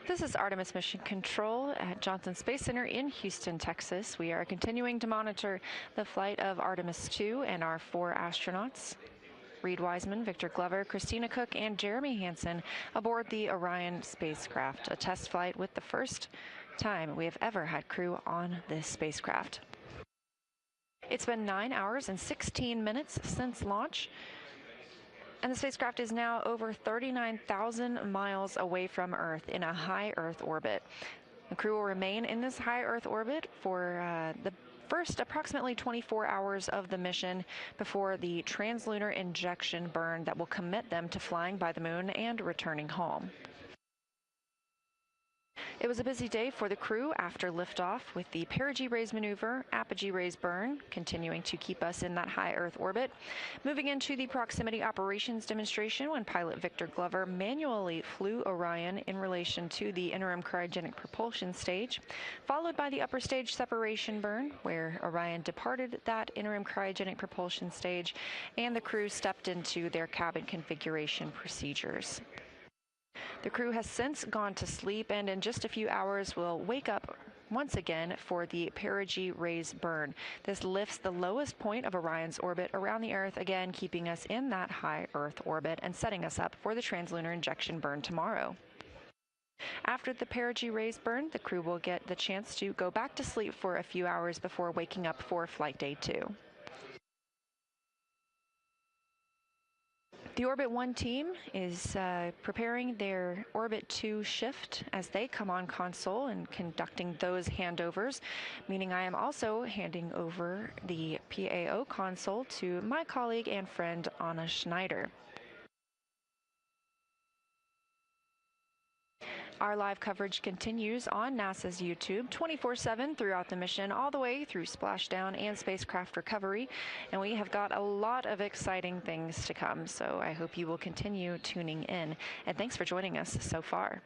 This is Artemis Mission Control at Johnson Space Center in Houston, Texas. We are continuing to monitor the flight of Artemis II and our 4 astronauts, Reid Wiseman, Victor Glover, Christina Cook, and Jeremy Hansen, aboard the Orion spacecraft, a test flight with the first time we have ever had crew on this spacecraft. It's been 9 hours and 16 minutes since launch, and the spacecraft is now over 39,000 miles away from Earth in a high Earth orbit. The crew will remain in this high Earth orbit for the first approximately 24 hours of the mission before the translunar injection burn that will commit them to flying by the moon and returning home. It was a busy day for the crew after liftoff with the perigee raise maneuver, apogee raise burn, continuing to keep us in that high Earth orbit. Moving into the proximity operations demonstration when pilot Victor Glover manually flew Orion in relation to the interim cryogenic propulsion stage, followed by the upper stage separation burn, where Orion departed that interim cryogenic propulsion stage, and the crew stepped into their cabin configuration procedures. The crew has since gone to sleep, and in just a few hours will wake up once again for the perigee raise burn. This lifts the lowest point of Orion's orbit around the Earth, again keeping us in that high Earth orbit and setting us up for the translunar injection burn tomorrow. After the perigee raise burn, the crew will get the chance to go back to sleep for a few hours before waking up for Flight Day 2. The Orbit 1 team is preparing their Orbit 2 shift as they come on console and conducting those handovers, meaning I am also handing over the PAO console to my colleague and friend Anna Schneider. Our live coverage continues on NASA's YouTube 24/7 throughout the mission, all the way through splashdown and spacecraft recovery. And we have got a lot of exciting things to come, so I hope you will continue tuning in. And thanks for joining us so far.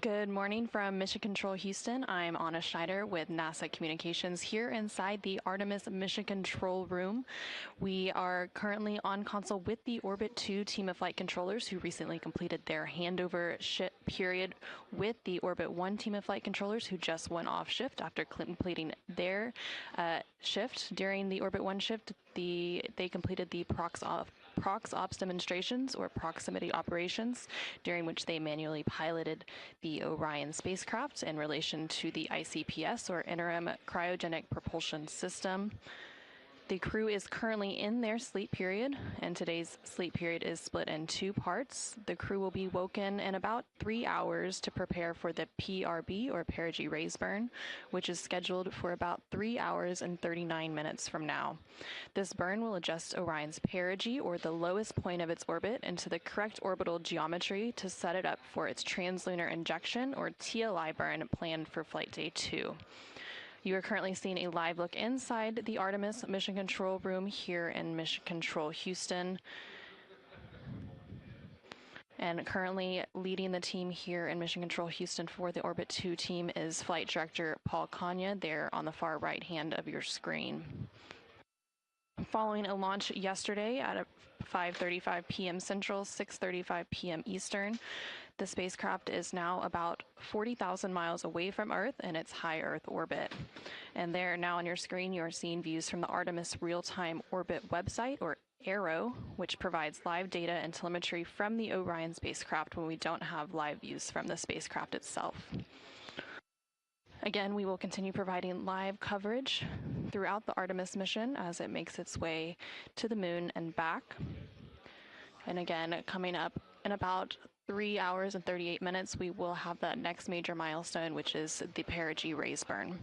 Good morning from Mission Control Houston. I'm Anna Schneider with NASA Communications here inside the Artemis Mission Control Room. We are currently on console with the Orbit 2 team of flight controllers who recently completed their handover period with the Orbit 1 team of flight controllers who just went off shift after completing their shift. During the Orbit 1 shift, they completed the prox ops demonstrations or proximity operations, during which they manually piloted the Orion spacecraft in relation to the ICPS or interim cryogenic propulsion system. The crew is currently in their sleep period, and today's sleep period is split in two parts. The crew will be woken in about 3 hours to prepare for the PRB, or perigee raise burn, which is scheduled for about 3 hours and 39 minutes from now. This burn will adjust Orion's perigee, or the lowest point of its orbit, into the correct orbital geometry to set it up for its translunar injection, or TLI burn, planned for Flight Day 2. You are currently seeing a live look inside the Artemis Mission Control Room here in Mission Control Houston. And currently leading the team here in Mission Control Houston for the Orbit 2 team is Flight Director Paul Kanya, there on the far right hand of your screen. Following a launch yesterday at 5:35 p.m. Central, 6:35 p.m. Eastern, the spacecraft is now about 40,000 miles away from Earth in its high Earth orbit. And there, now on your screen, you are seeing views from the Artemis Real-Time Orbit website, or ARROW, which provides live data and telemetry from the Orion spacecraft when we don't have live views from the spacecraft itself. Again, we will continue providing live coverage throughout the Artemis mission as it makes its way to the moon and back. And again, coming up in about 3 hours and 38 minutes, we will have that next major milestone, which is the perigee raise burn.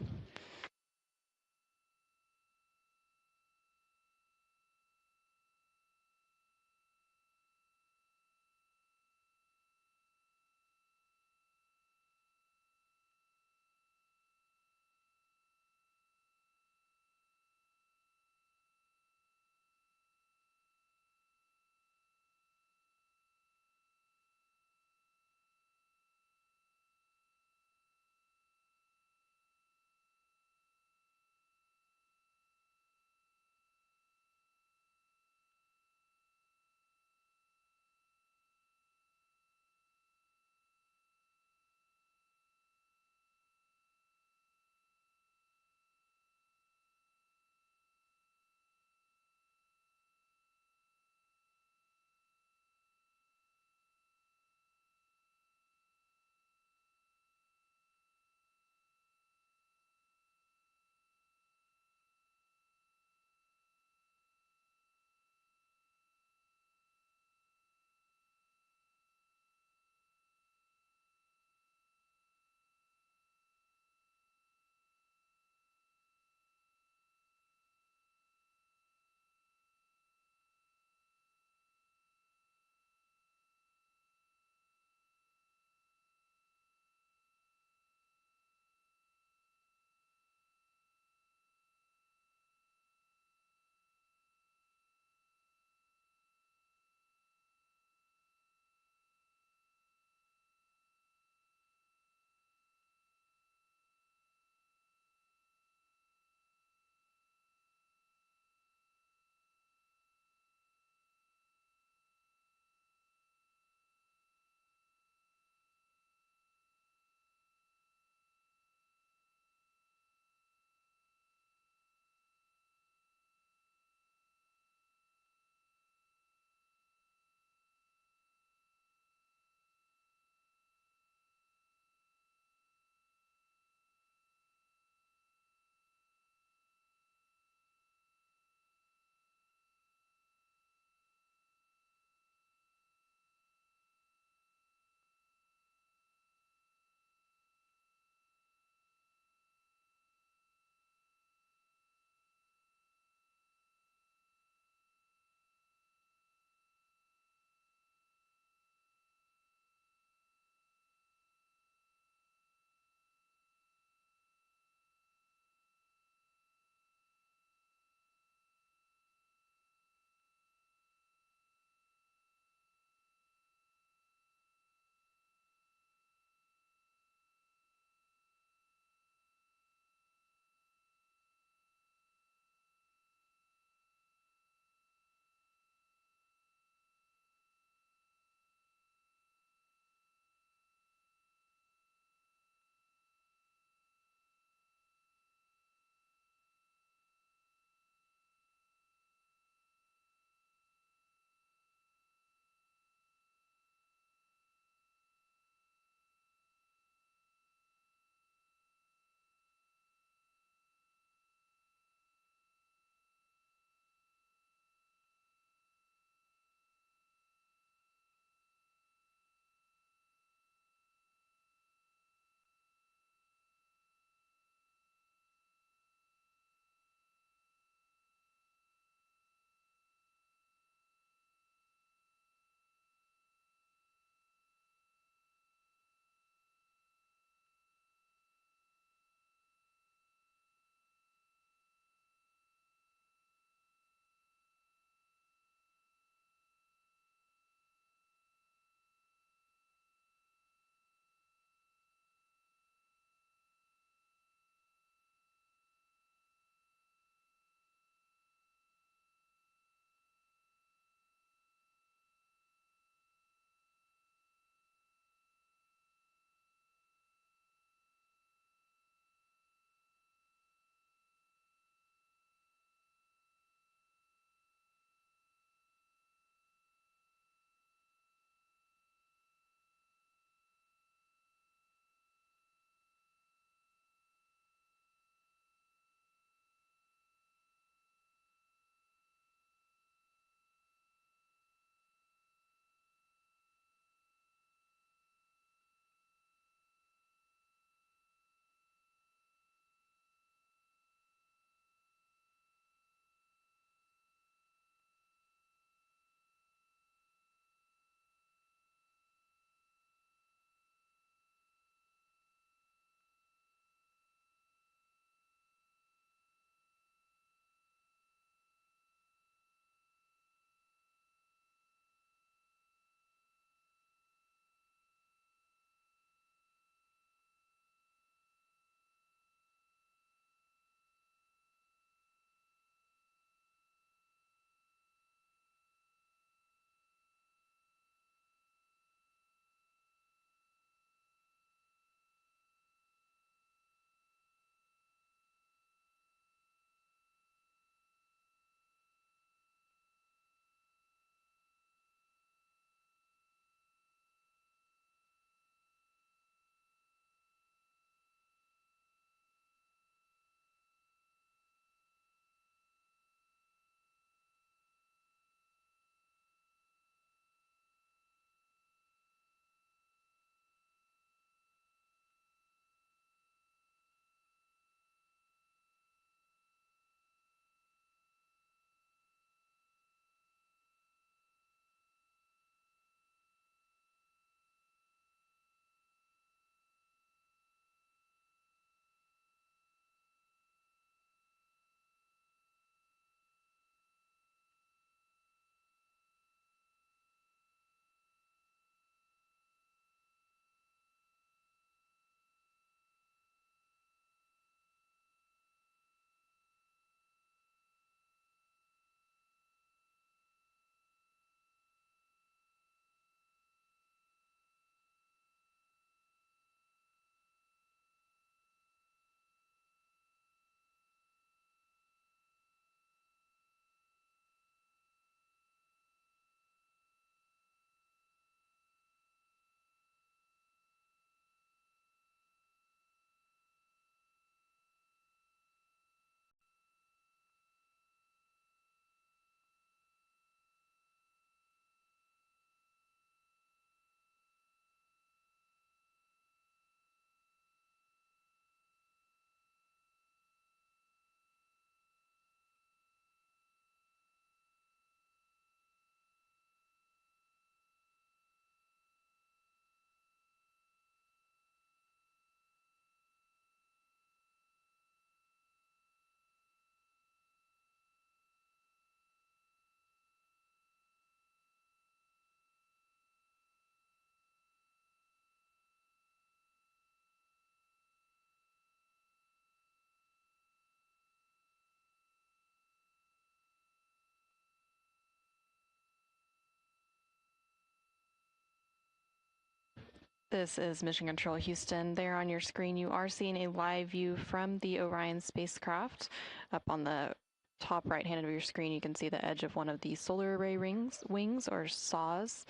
This is Mission Control Houston. There on your screen, you are seeing a live view from the Orion spacecraft. Up on the top right hand of your screen, you can see the edge of one of the solar array wings or saws.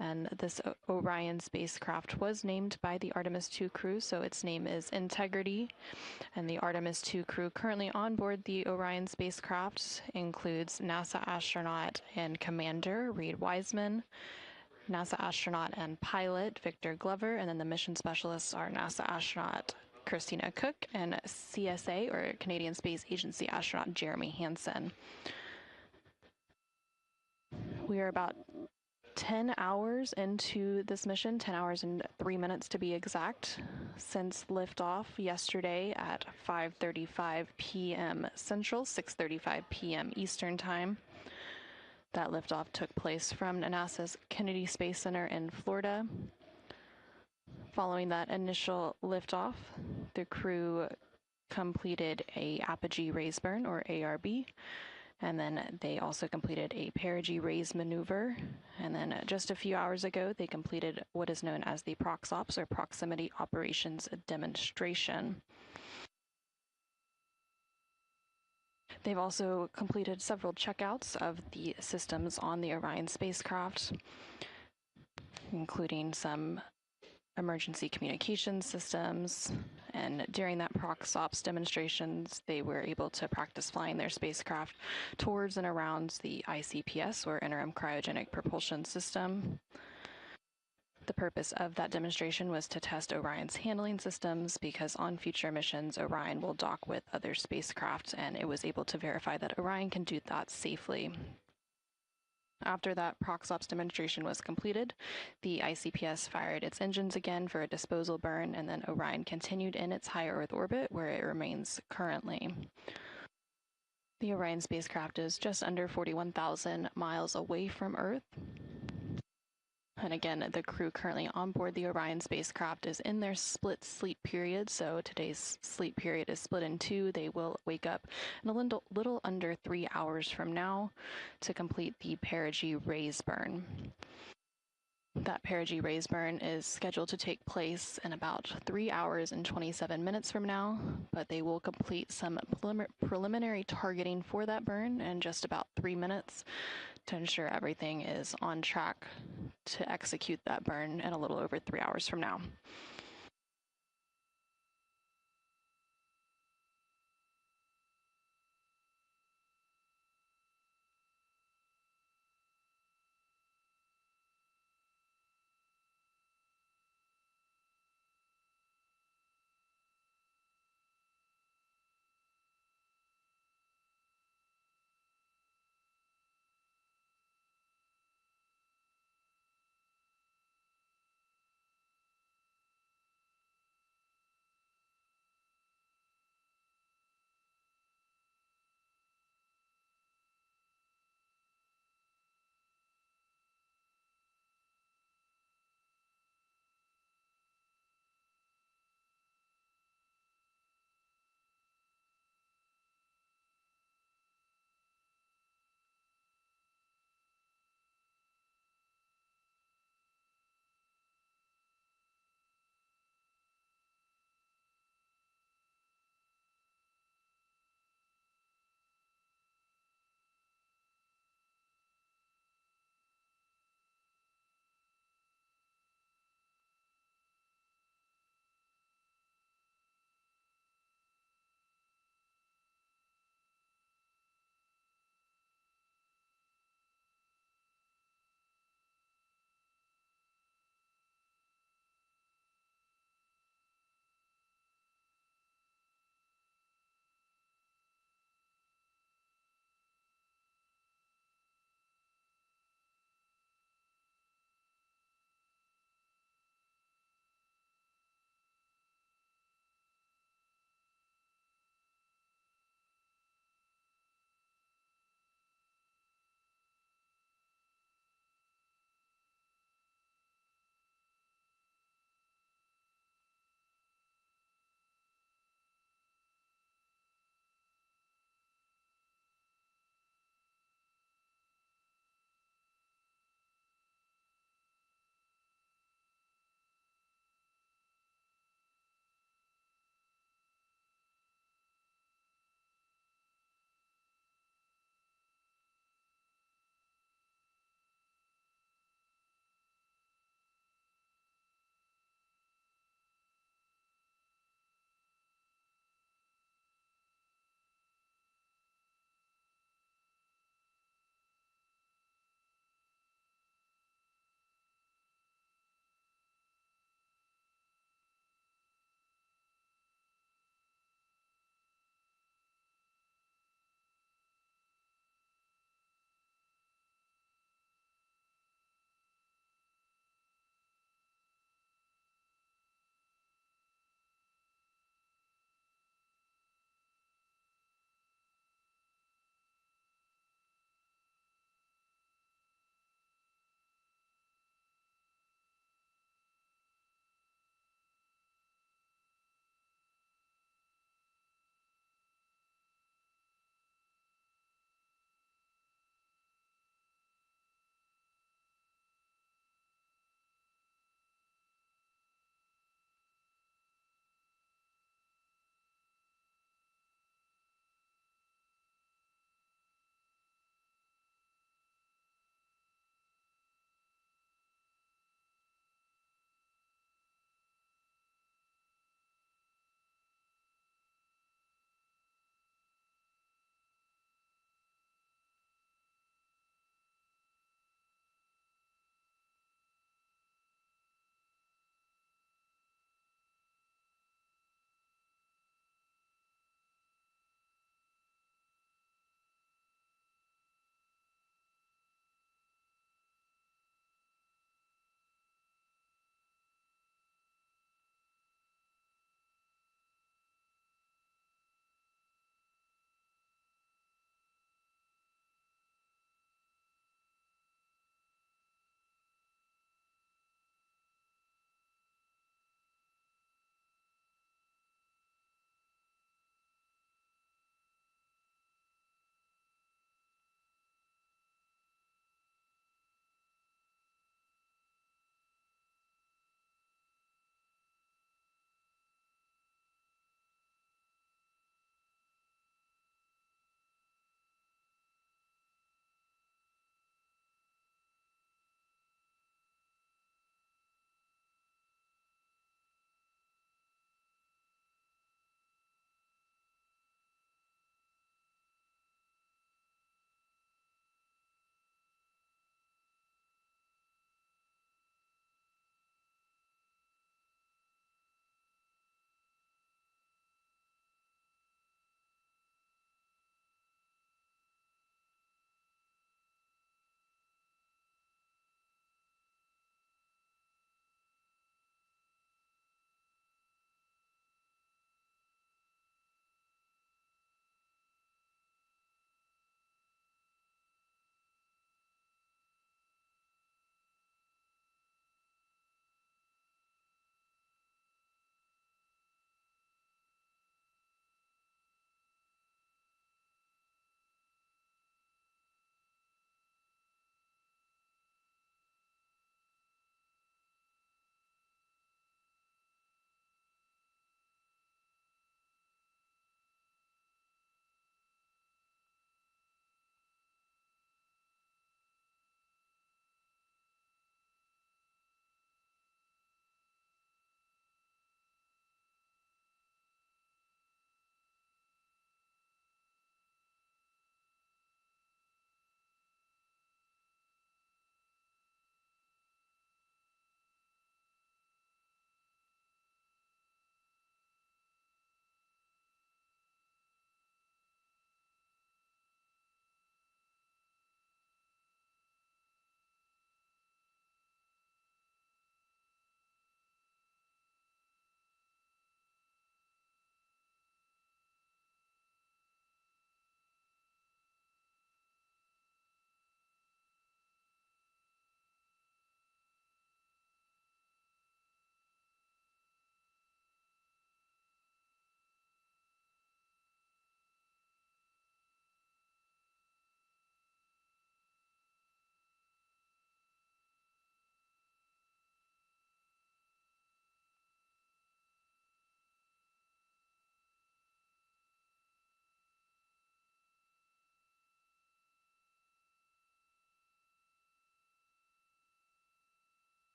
And this Orion spacecraft was named by the Artemis II crew, so its name is Integrity. And the Artemis II crew currently on board the Orion spacecraft includes NASA astronaut and commander Reid Wiseman, NASA astronaut and pilot Victor Glover, and then the mission specialists are NASA astronaut Christina Cook and CSA, or Canadian Space Agency astronaut Jeremy Hansen. We are about 10 hours into this mission, 10 hours and 3 minutes to be exact, since liftoff yesterday at 5:35 p.m. Central, 6:35 p.m. Eastern Time. That liftoff took place from NASA's Kennedy Space Center in Florida. Following that initial liftoff, the crew completed a apogee raise burn, or ARB, and then they also completed a perigee raise maneuver. And then just a few hours ago, they completed what is known as the PROXOPS, or Proximity Operations Demonstration. They've also completed several checkouts of the systems on the Orion spacecraft, including some emergency communication systems. And during that PROXOPS demonstrations, they were able to practice flying their spacecraft towards and around the ICPS, or Interim Cryogenic Propulsion System. The purpose of that demonstration was to test Orion's handling systems, because on future missions, Orion will dock with other spacecraft, and it was able to verify that Orion can do that safely. After that PROXOPS demonstration was completed, the ICPS fired its engines again for a disposal burn, and then Orion continued in its high Earth orbit, where it remains currently. The Orion spacecraft is just under 41,000 miles away from Earth. And again, the crew currently on board the Orion spacecraft is in their split sleep period. So today's sleep period is split in two. They will wake up in a little under 3 hours from now to complete the perigee raise burn. That perigee raise burn is scheduled to take place in about 3 hours and 27 minutes from now, but they will complete some preliminary targeting for that burn in just about 3 minutes to ensure everything is on track to execute that burn in a little over 3 hours from now.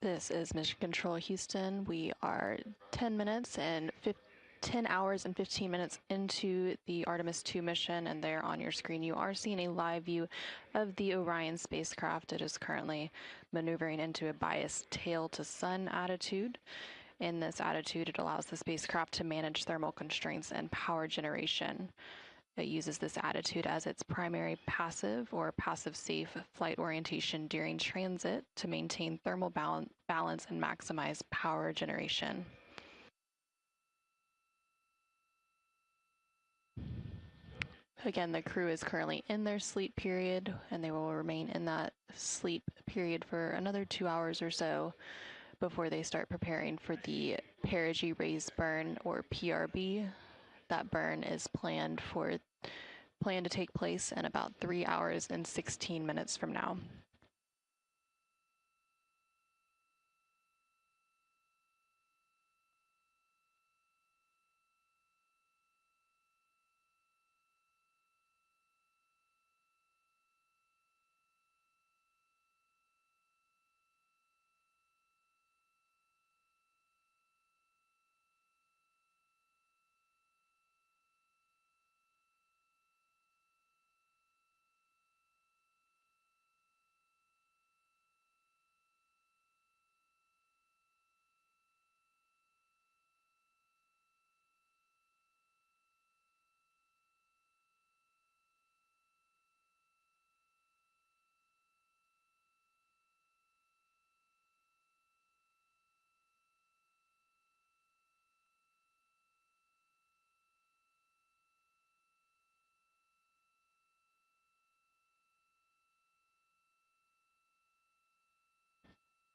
This is Mission Control Houston. We are 10 hours and 15 minutes into the Artemis II mission, and there on your screen you are seeing a live view of the Orion spacecraft. It is currently maneuvering into a biased tail to sun attitude. In this attitude, it allows the spacecraft to manage thermal constraints and power generation. It uses this attitude as its primary passive or passive safe flight orientation during transit to maintain thermal balance and maximize power generation. Again, the crew is currently in their sleep period, and they will remain in that sleep period for another 2 hours or so before they start preparing for the perigee raise burn, or PRB. That burn is planned to take place in about 3 hours and 16 minutes from now.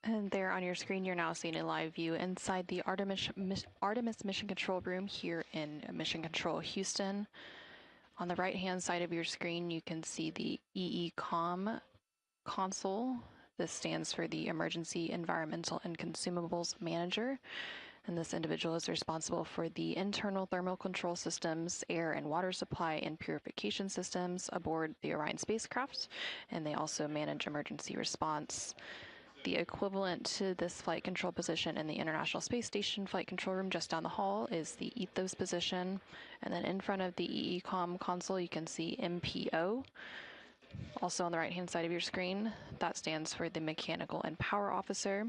And there on your screen, you're now seeing a live view inside the Artemis Mission Control Room here in Mission Control Houston. On the right-hand side of your screen, you can see the EECOM console. This stands for the Emergency Environmental and Consumables Manager. And this individual is responsible for the internal thermal control systems, air and water supply, and purification systems aboard the Orion spacecraft. And they also manage emergency response. The equivalent to this flight control position in the International Space Station flight control room just down the hall is the ethos position. And then in front of the EECOM console, you can see MPO. Also on the right-hand side of your screen, that stands for the Mechanical and Power Officer.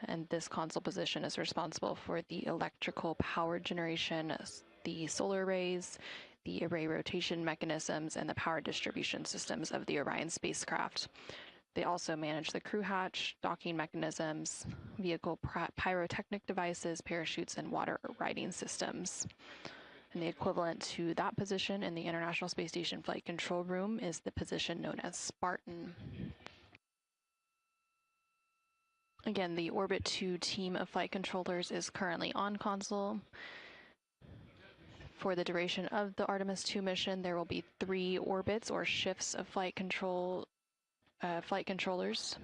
And this console position is responsible for the electrical power generation, the solar arrays, the array rotation mechanisms, and the power distribution systems of the Orion spacecraft. They also manage the crew hatch, docking mechanisms, vehicle pyrotechnic devices, parachutes, and water riding systems. And the equivalent to that position in the International Space Station Flight Control Room is the position known as Spartan. Again, the Orbit 2 team of flight controllers is currently on console. For the duration of the Artemis II mission, there will be 3 orbits or shifts of flight controllers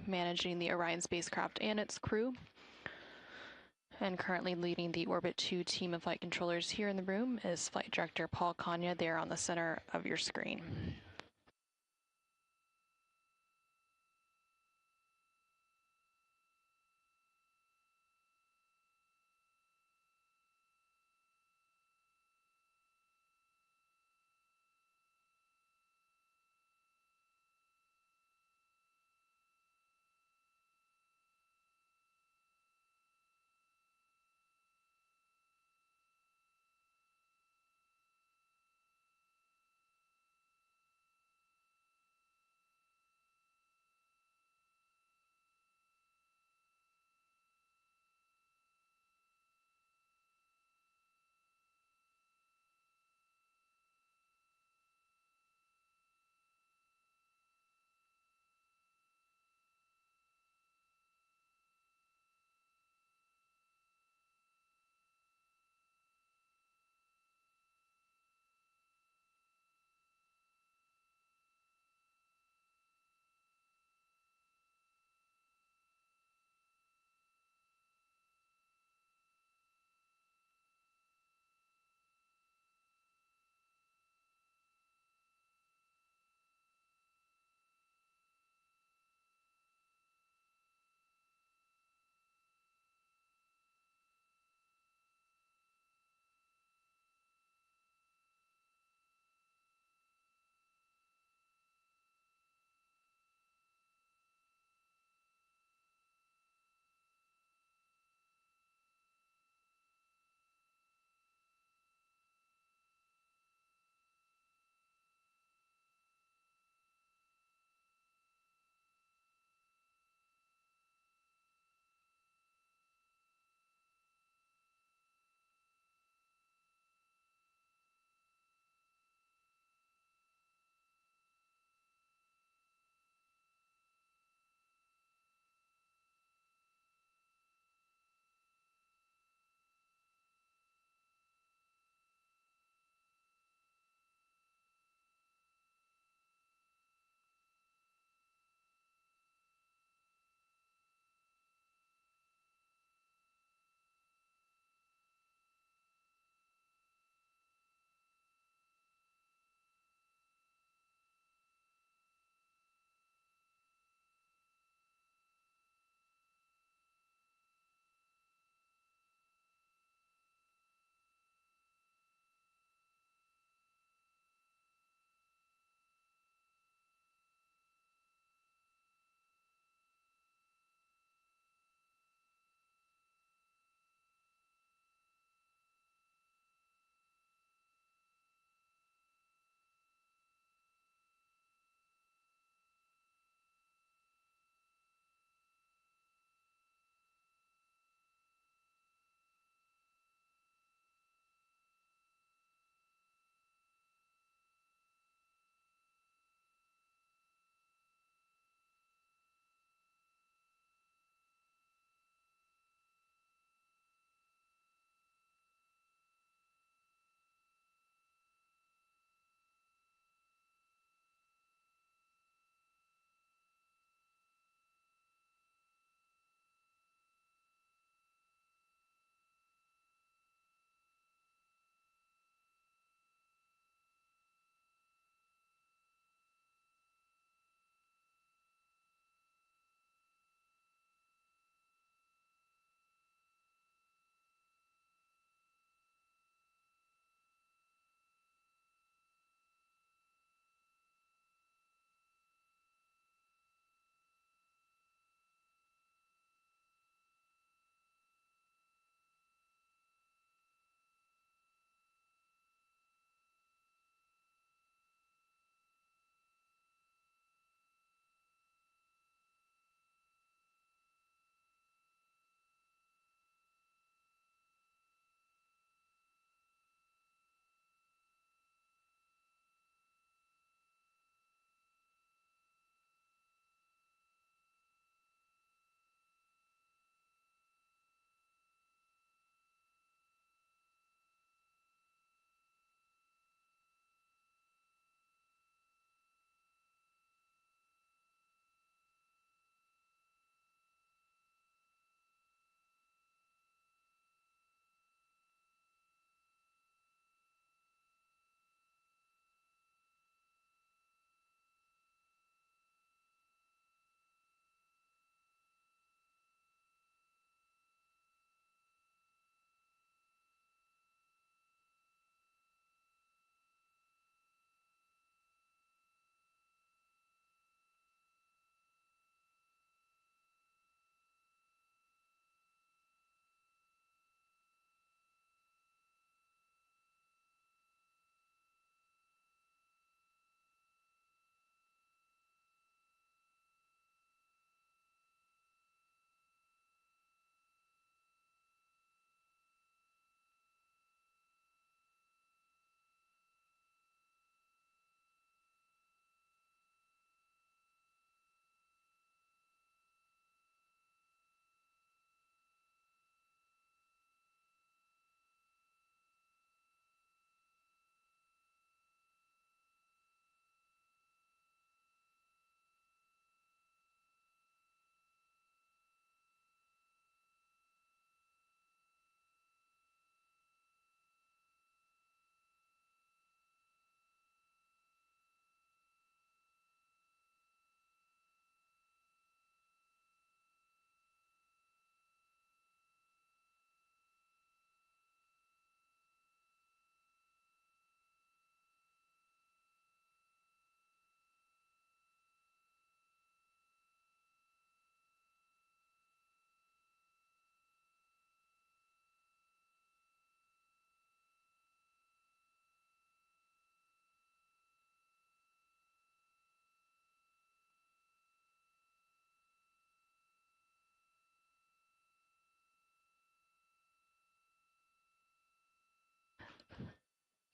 managing the Orion spacecraft and its crew. And currently leading the Orbit 2 team of flight controllers here in the room is Flight Director Paul Kanya, there on the center of your screen.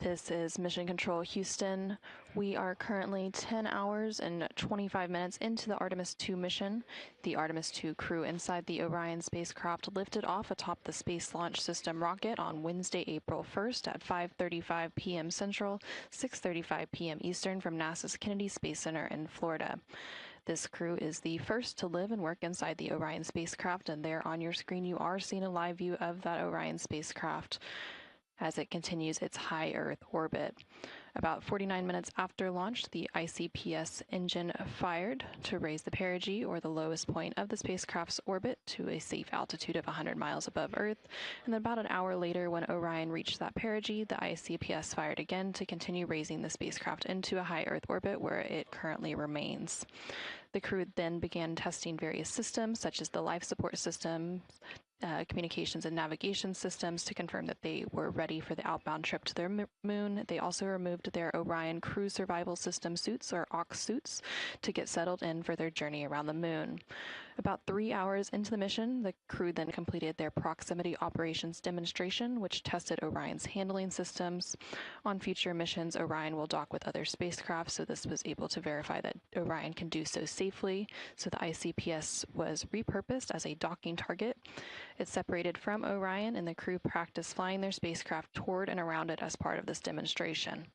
This is Mission Control Houston. We are currently 10 hours and 25 minutes into the Artemis II mission. The Artemis II crew inside the Orion spacecraft lifted off atop the Space Launch System rocket on Wednesday, April 1st at 5:35 p.m. Central, 6:35 p.m. Eastern from NASA's Kennedy Space Center in Florida. This crew is the first to live and work inside the Orion spacecraft, and there on your screen you are seeing a live view of that Orion spacecraft as it continues its high Earth orbit. About 49 minutes after launch, the ICPS engine fired to raise the perigee, or the lowest point of the spacecraft's orbit, to a safe altitude of 100 miles above Earth. And then about an hour later, when Orion reached that perigee, the ICPS fired again to continue raising the spacecraft into a high Earth orbit where it currently remains. The crew then began testing various systems, such as the life support system, communications and navigation systems, to confirm that they were ready for the outbound trip to their moon. They also removed their Orion Crew Survival System suits, or OX suits, to get settled in for their journey around the moon. About 3 hours into the mission, the crew then completed their proximity operations demonstration, which tested Orion's handling systems. On future missions, Orion will dock with other spacecraft, so this was able to verify that Orion can do so safely. So the ICPS was repurposed as a docking target. It separated from Orion, and the crew practiced flying their spacecraft toward and around it as part of this demonstration.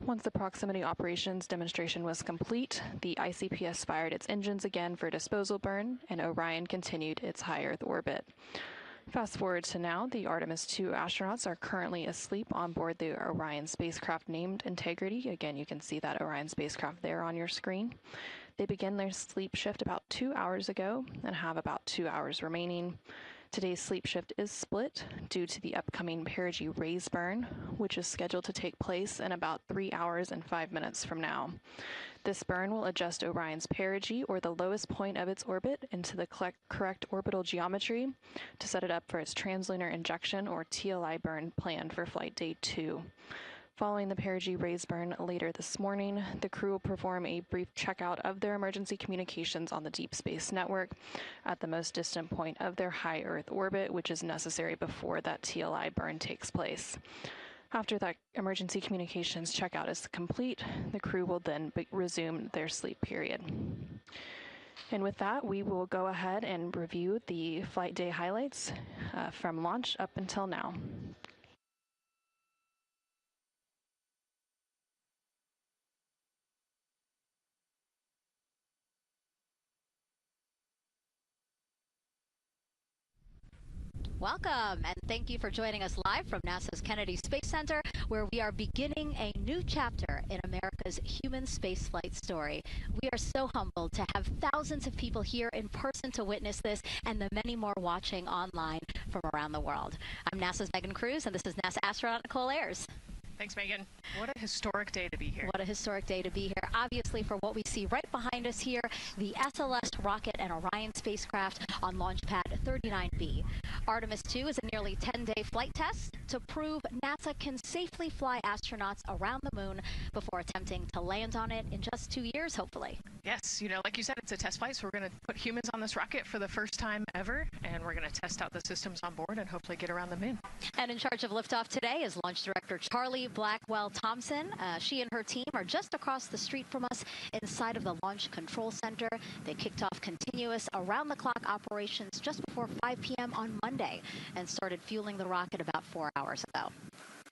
Once the proximity operations demonstration was complete, the ICPS fired its engines again for disposal burn, and Orion continued its high Earth orbit. Fast forward to now, the Artemis II astronauts are currently asleep on board the Orion spacecraft named Integrity. Again, you can see that Orion spacecraft there on your screen. They began their sleep shift about 2 hours ago and have about 2 hours remaining. Today's sleep shift is split due to the upcoming perigee raise burn, which is scheduled to take place in about 3 hours and 5 minutes from now. This burn will adjust Orion's perigee, or the lowest point of its orbit, into the correct orbital geometry to set it up for its translunar injection, or TLI burn, planned for Flight Day 2. Following the perigee raise burn later this morning, the crew will perform a brief checkout of their emergency communications on the Deep Space Network at the most distant point of their high Earth orbit, which is necessary before that TLI burn takes place. After that emergency communications checkout is complete, the crew will then resume their sleep period. And with that, we will go ahead and review the flight day highlights from launch up until now. Welcome, and thank you for joining us live from NASA's Kennedy Space Center, where we are beginning a new chapter in America's human spaceflight story. We are so humbled to have thousands of people here in person to witness this, and the many more watching online from around the world. I'm NASA's Megan Cruz, and this is NASA Astronaut Nicole Ayers. Thanks, Megan. What a historic day to be here. What a historic day to be here. Obviously, for what we see right behind us here, the SLS rocket and Orion spacecraft on launch pad 39B. Artemis II is a nearly 10-day flight test to prove NASA can safely fly astronauts around the moon before attempting to land on it in just 2 years, hopefully. Yes, like you said, it's a test flight, so we're going to put humans on this rocket for the first time ever, and we're going to test out the systems on board and hopefully get around the moon. And in charge of liftoff today is Launch Director Charlie Blackwell Thompson. She and her team are just across the street from us inside of the Launch Control Center. They kicked off continuous around-the-clock operations just before 5 p.m. on Monday and started fueling the rocket about 4 hours ago.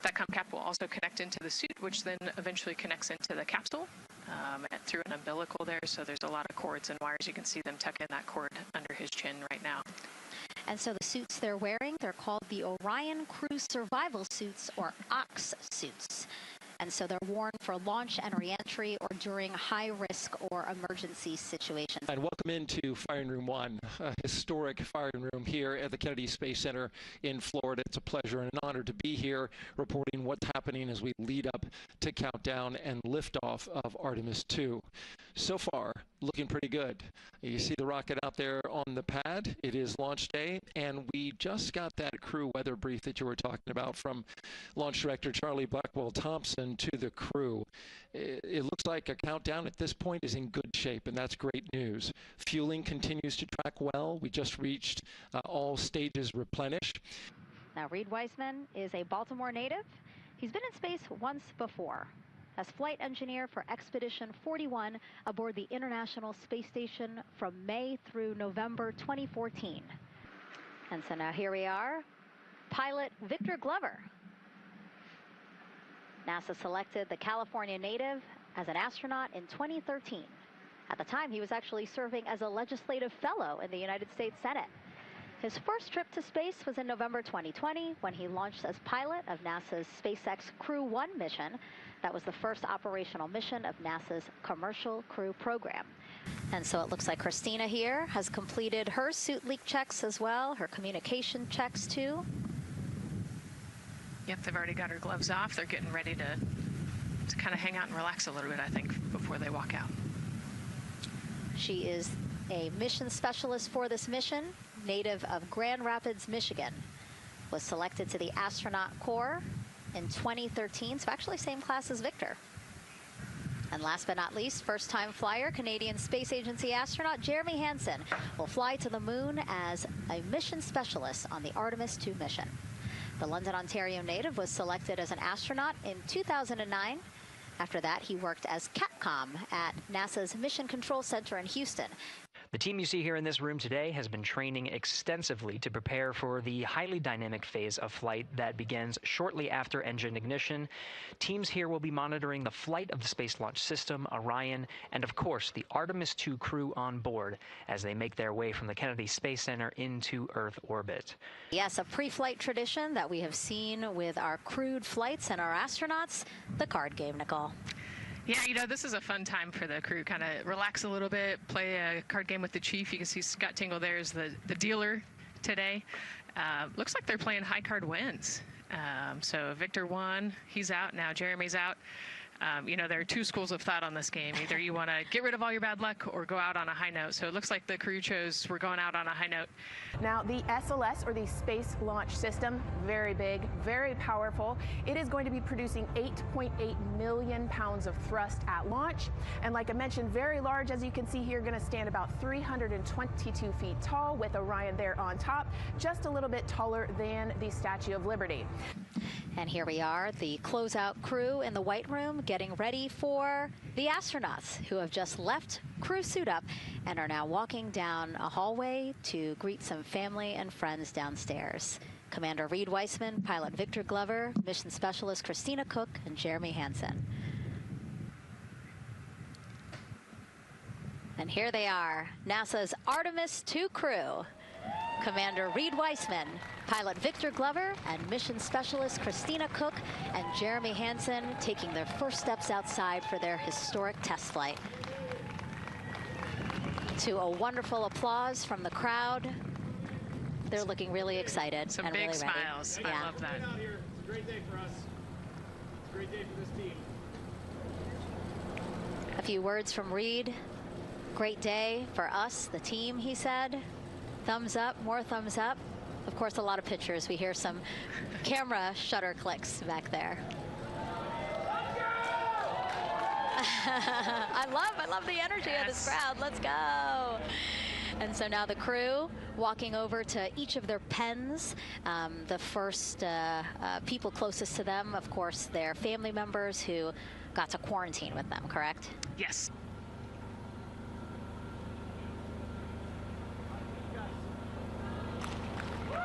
That com cap will also connect into the suit, which then eventually connects into the capsule through an umbilical there. So there's a lot of cords and wires. You can see them tuck in that cord under his chin right now. And so the suits they're wearing, they're called the Orion Crew Survival Suits, or OX suits. And so they're worn for launch and reentry or during high-risk or emergency situations. And welcome into Firing Room 1, a historic firing room here at the Kennedy Space Center in Florida. It's a pleasure and an honor to be here reporting what's happening as we lead up to countdown and liftoff of Artemis II. So far, looking pretty good. You see the rocket out there on the pad. It is launch day, and we just got that crew weather brief that you were talking about from Launch Director Charlie Blackwell Thompson to the crew. It looks like a countdown at this point is in good shape, and that's great news. Fueling continues to track well. We just reached all stages replenished. Now, Reid Wiseman is a Baltimore native. He's been in space once before, as flight engineer for Expedition 41 aboard the International Space Station from May through November 2014. And so now here we are, pilot Victor Glover. NASA selected the California native as an astronaut in 2013. At the time, he was actually serving as a legislative fellow in the United States Senate. His first trip to space was in November 2020 when he launched as pilot of NASA's SpaceX Crew 1 mission. That was the first operational mission of NASA's Commercial Crew program. And so it looks like Christina here has completed her suit leak checks as well, her communication checks too. Yep, they've already got her gloves off. They're getting ready to kind of hang out and relax a little bit, I think, before they walk out. She is a mission specialist for this mission, native of Grand Rapids, Michigan. Was selected to the astronaut corps in 2013, so actually same class as Victor. And last but not least, first-time flyer, Canadian Space Agency astronaut Jeremy Hansen will fly to the moon as a mission specialist on the Artemis II mission. The London, Ontario native was selected as an astronaut in 2009. After that, he worked as CATCOM at NASA's Mission Control Center in Houston. The team you see here in this room today has been training extensively to prepare for the highly dynamic phase of flight that begins shortly after engine ignition. Teams here will be monitoring the flight of the Space Launch System, Orion, and of course the Artemis II crew on board as they make their way from the Kennedy Space Center into Earth orbit. Yes, a pre-flight tradition that we have seen with our crewed flights and our astronauts, the card game, Nicole. Yeah, you know, this is a fun time for the crew. Kind of relax a little bit, play a card game with the chief. You can see Scott Tingle there is the dealer today. Looks like they're playing high card wins. So Victor won, he's out, now Jeremy's out. You know, there are two schools of thought on this game. Either you want to get rid of all your bad luck or go out on a high note. So it looks like the crew chose we're going out on a high note. Now, the SLS, or the Space Launch System, very big, very powerful. It is going to be producing 8.8 million pounds of thrust at launch. And like I mentioned, very large, as you can see here, going to stand about 322 feet tall with Orion there on top, just a little bit taller than the Statue of Liberty. And here we are, the closeout crew in the White Room, getting ready for the astronauts who have just left crew suit up and are now walking down a hallway to greet some family and friends downstairs. Commander Reid Wiseman, pilot Victor Glover, mission specialist Christina Cook, and Jeremy Hansen. And here they are, NASA's Artemis II crew. Commander Reid Wiseman, pilot Victor Glover, and mission specialist Christina Cook and Jeremy Hansen taking their first steps outside for their historic test flight. To a wonderful applause from the crowd. They're looking really excited. Some and big really smiles. Ready. I love that. It's a great day for us. It's a great day for this team. A few words from Reid. Great day for us, the team, he said. Thumbs up, more thumbs up. Of course, a lot of pictures. We hear some camera shutter clicks back there. I love the energy of this crowd. Let's go. And so now the crew walking over to each of their pens. The first people closest to them, of course, their family members who got to quarantine with them, correct? Yes.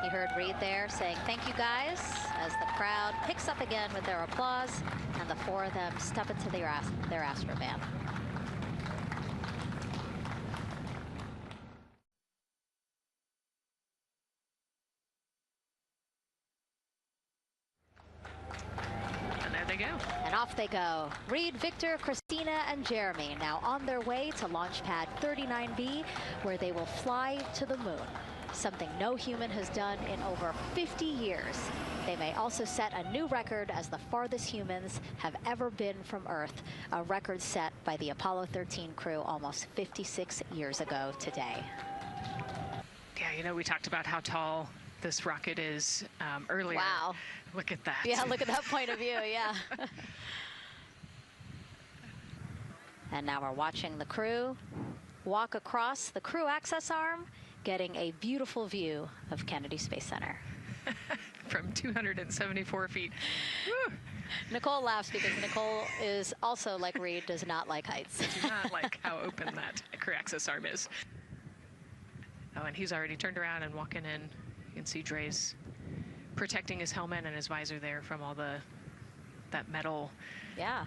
You heard Reid there saying thank you guys as the crowd picks up again with their applause and the four of them step into their Astrovan. And there they go. And off they go. Reid, Victor, Christina, and Jeremy now on their way to launch pad 39B, where they will fly to the moon. Something no human has done in over 50 years. They may also set a new record as the farthest humans have ever been from Earth, a record set by the Apollo 13 crew almost 56 years ago today. Yeah, you know, we talked about how tall this rocket is earlier. Wow. Look at that. Yeah, look at that point of view, yeah. And now we're watching the crew walk across the crew access arm, getting a beautiful view of Kennedy Space Center. From 274 feet. Woo. Nicole laughs because Nicole is also, like Reid, does not like heights. Do not like how open that crew access arm is. Oh, and he's already turned around and walking in. You can see Dre's protecting his helmet and his visor there from all that metal. Yeah.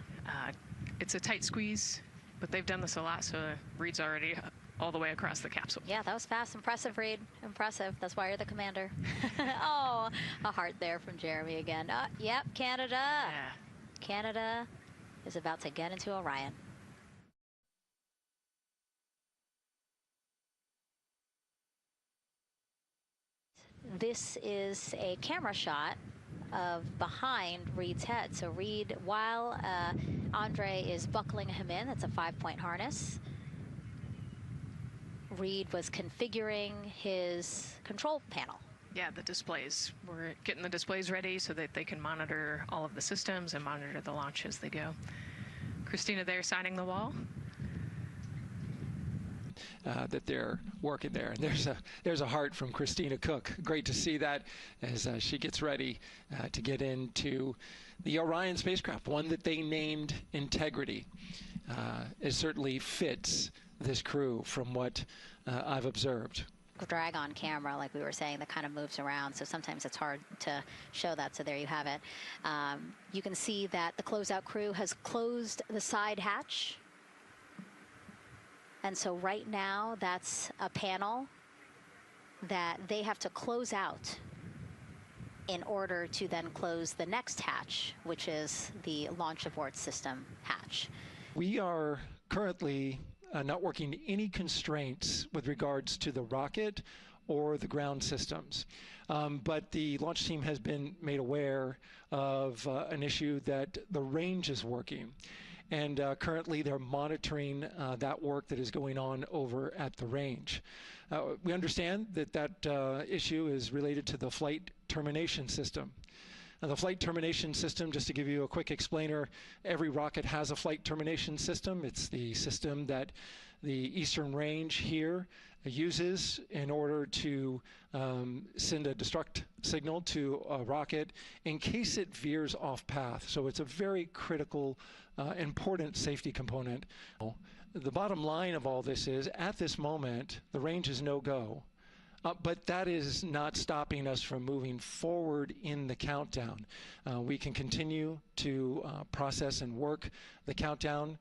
It's a tight squeeze, but they've done this a lot, so Reid's already all the way across the capsule. Yeah, that was fast. Impressive, Reid. Impressive. That's why you're the commander. Oh, a heart there from Jeremy again. Yep, Canada. Yeah. Canada is about to get into Orion. This is a camera shot of behind Reid's head. So Reid, while Andre is buckling him in, that's a 5-point harness, Reid was configuring his control panel. Yeah, the displays. We're getting the displays ready so that they can monitor all of the systems and monitor the launch as they go. Christina there signing the wall. That they're working there. And there's a heart from Christina Cook. Great to see that as she gets ready to get into the Orion spacecraft, one that they named Integrity. It certainly fits this crew from what I've observed. Drag on camera, like we were saying, that kind of moves around, so sometimes it's hard to show that, so there you have it. You can see that the closeout crew has closed the side hatch. And so right now, that's a panel that they have to close out in order to then close the next hatch, which is the launch abort system hatch. We are currently not working any constraints with regards to the rocket or the ground systems. But the launch team has been made aware of an issue that the range is working. And currently they're monitoring that work that is going on over at the range. We understand that that issue is related to the flight termination system. Now, the flight termination system, just to give you a quick explainer, every rocket has a flight termination system. It's the system that the Eastern Range here uses in order to send a destruct signal to a rocket in case it veers off path. So it's a very critical, important safety component. The bottom line of all this is, at this moment, the range is no-go. But that is not stopping us from moving forward in the countdown. We can continue to process and work the countdown.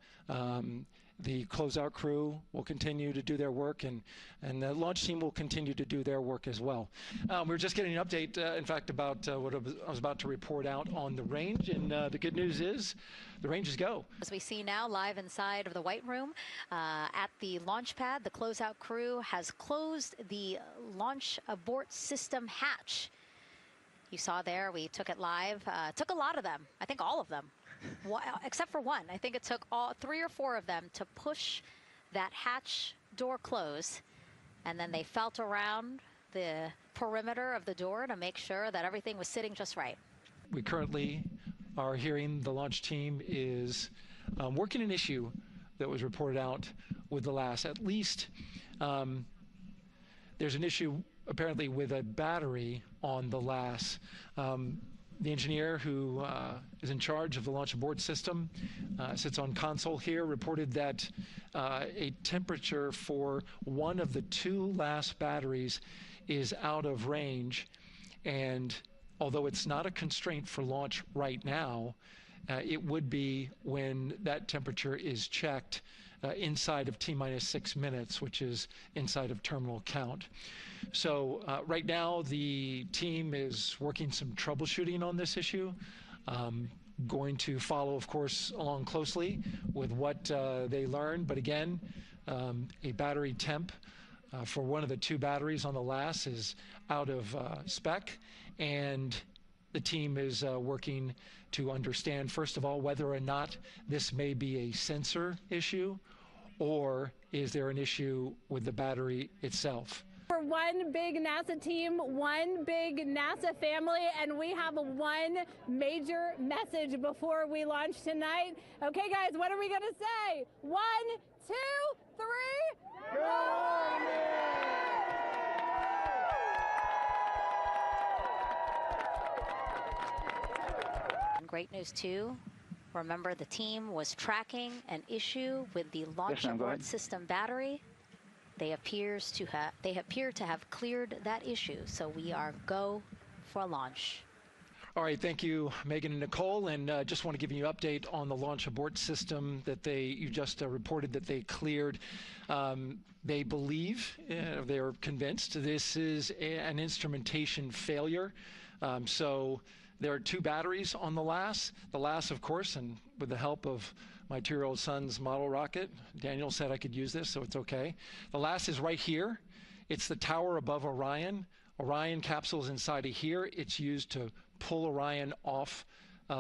The closeout crew will continue to do their work, and the launch team will continue to do their work as well. We're just getting an update, in fact, about what I was about to report out on the range, and the good news is the range is go. As we see now live inside of the White Room at the launch pad, the closeout crew has closed the launch abort system hatch. You saw there, we took it live. Took a lot of them, I think all of them. Except for one. I think it took 3 or 4 of them to push that hatch door close, and then they felt around the perimeter of the door to make sure that everything was sitting just right. We currently are hearing the launch team is working an issue that was reported out with the LAS. At least there's an issue apparently with a battery on the LAS. The engineer who is in charge of the launch abort system sits on console here, reported that a temperature for one of the 2 LAS batteries is out of range, and although it's not a constraint for launch right now, it would be when that temperature is checked inside of T-minus 6 minutes, which is inside of terminal count. So right now the team is working some troubleshooting on this issue. Going to follow, of course, along closely with what they learn. But again, a battery temp for one of the 2 batteries on the LAS is out of spec, and the team is working to understand, first of all, whether or not this may be a sensor issue, or is there an issue with the battery itself. We're one big NASA team, one big NASA family, and we have one major message before we launch tonight. Okay, guys, what are we going to say? 1, 2, 3, go! great news too. Remember, the team was tracking an issue with the launch abort system battery. They appear to have cleared that issue, so we are go for launch. All right, thank you, Megan and Nicole, and just want to give you an update on the launch abort system that you just reported that they cleared. They believe, they're convinced, this is an instrumentation failure. So there are 2 batteries on the LAS. The LAS, of course, and with the help of my 2-year-old son's model rocket, Daniel said I could use this, so it's okay. The LAS is right here. It's the tower above Orion. Orion capsule is inside of here. It's used to pull Orion off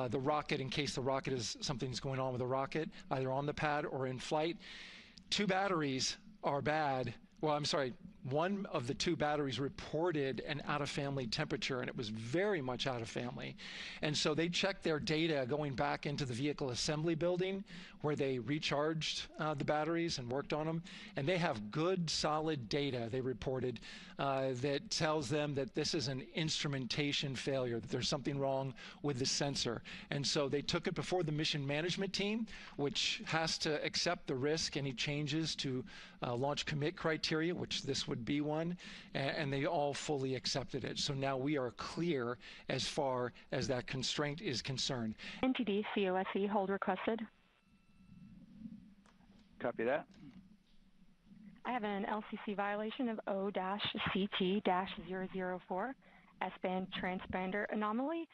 the rocket in case the rocket something's going on with the rocket, either on the pad or in flight. 2 batteries are bad. Well, I'm sorry, one of the 2 batteries reported an out-of-family temperature, and it was very much out of family. And so they checked their data going back into the vehicle assembly building where they recharged the batteries and worked on them. And they have good, solid data, they reported, that tells them that this is an instrumentation failure, that there's something wrong with the sensor. And so they took it before the mission management team, which has to accept the risk, any changes to launch commit criteria, which this would be one, and they all fully accepted it. So now we are clear as far as that constraint is concerned. NTD COSE hold requested. Copy that. I have an LCC violation of O-CT-004, S-band transponder anomaly.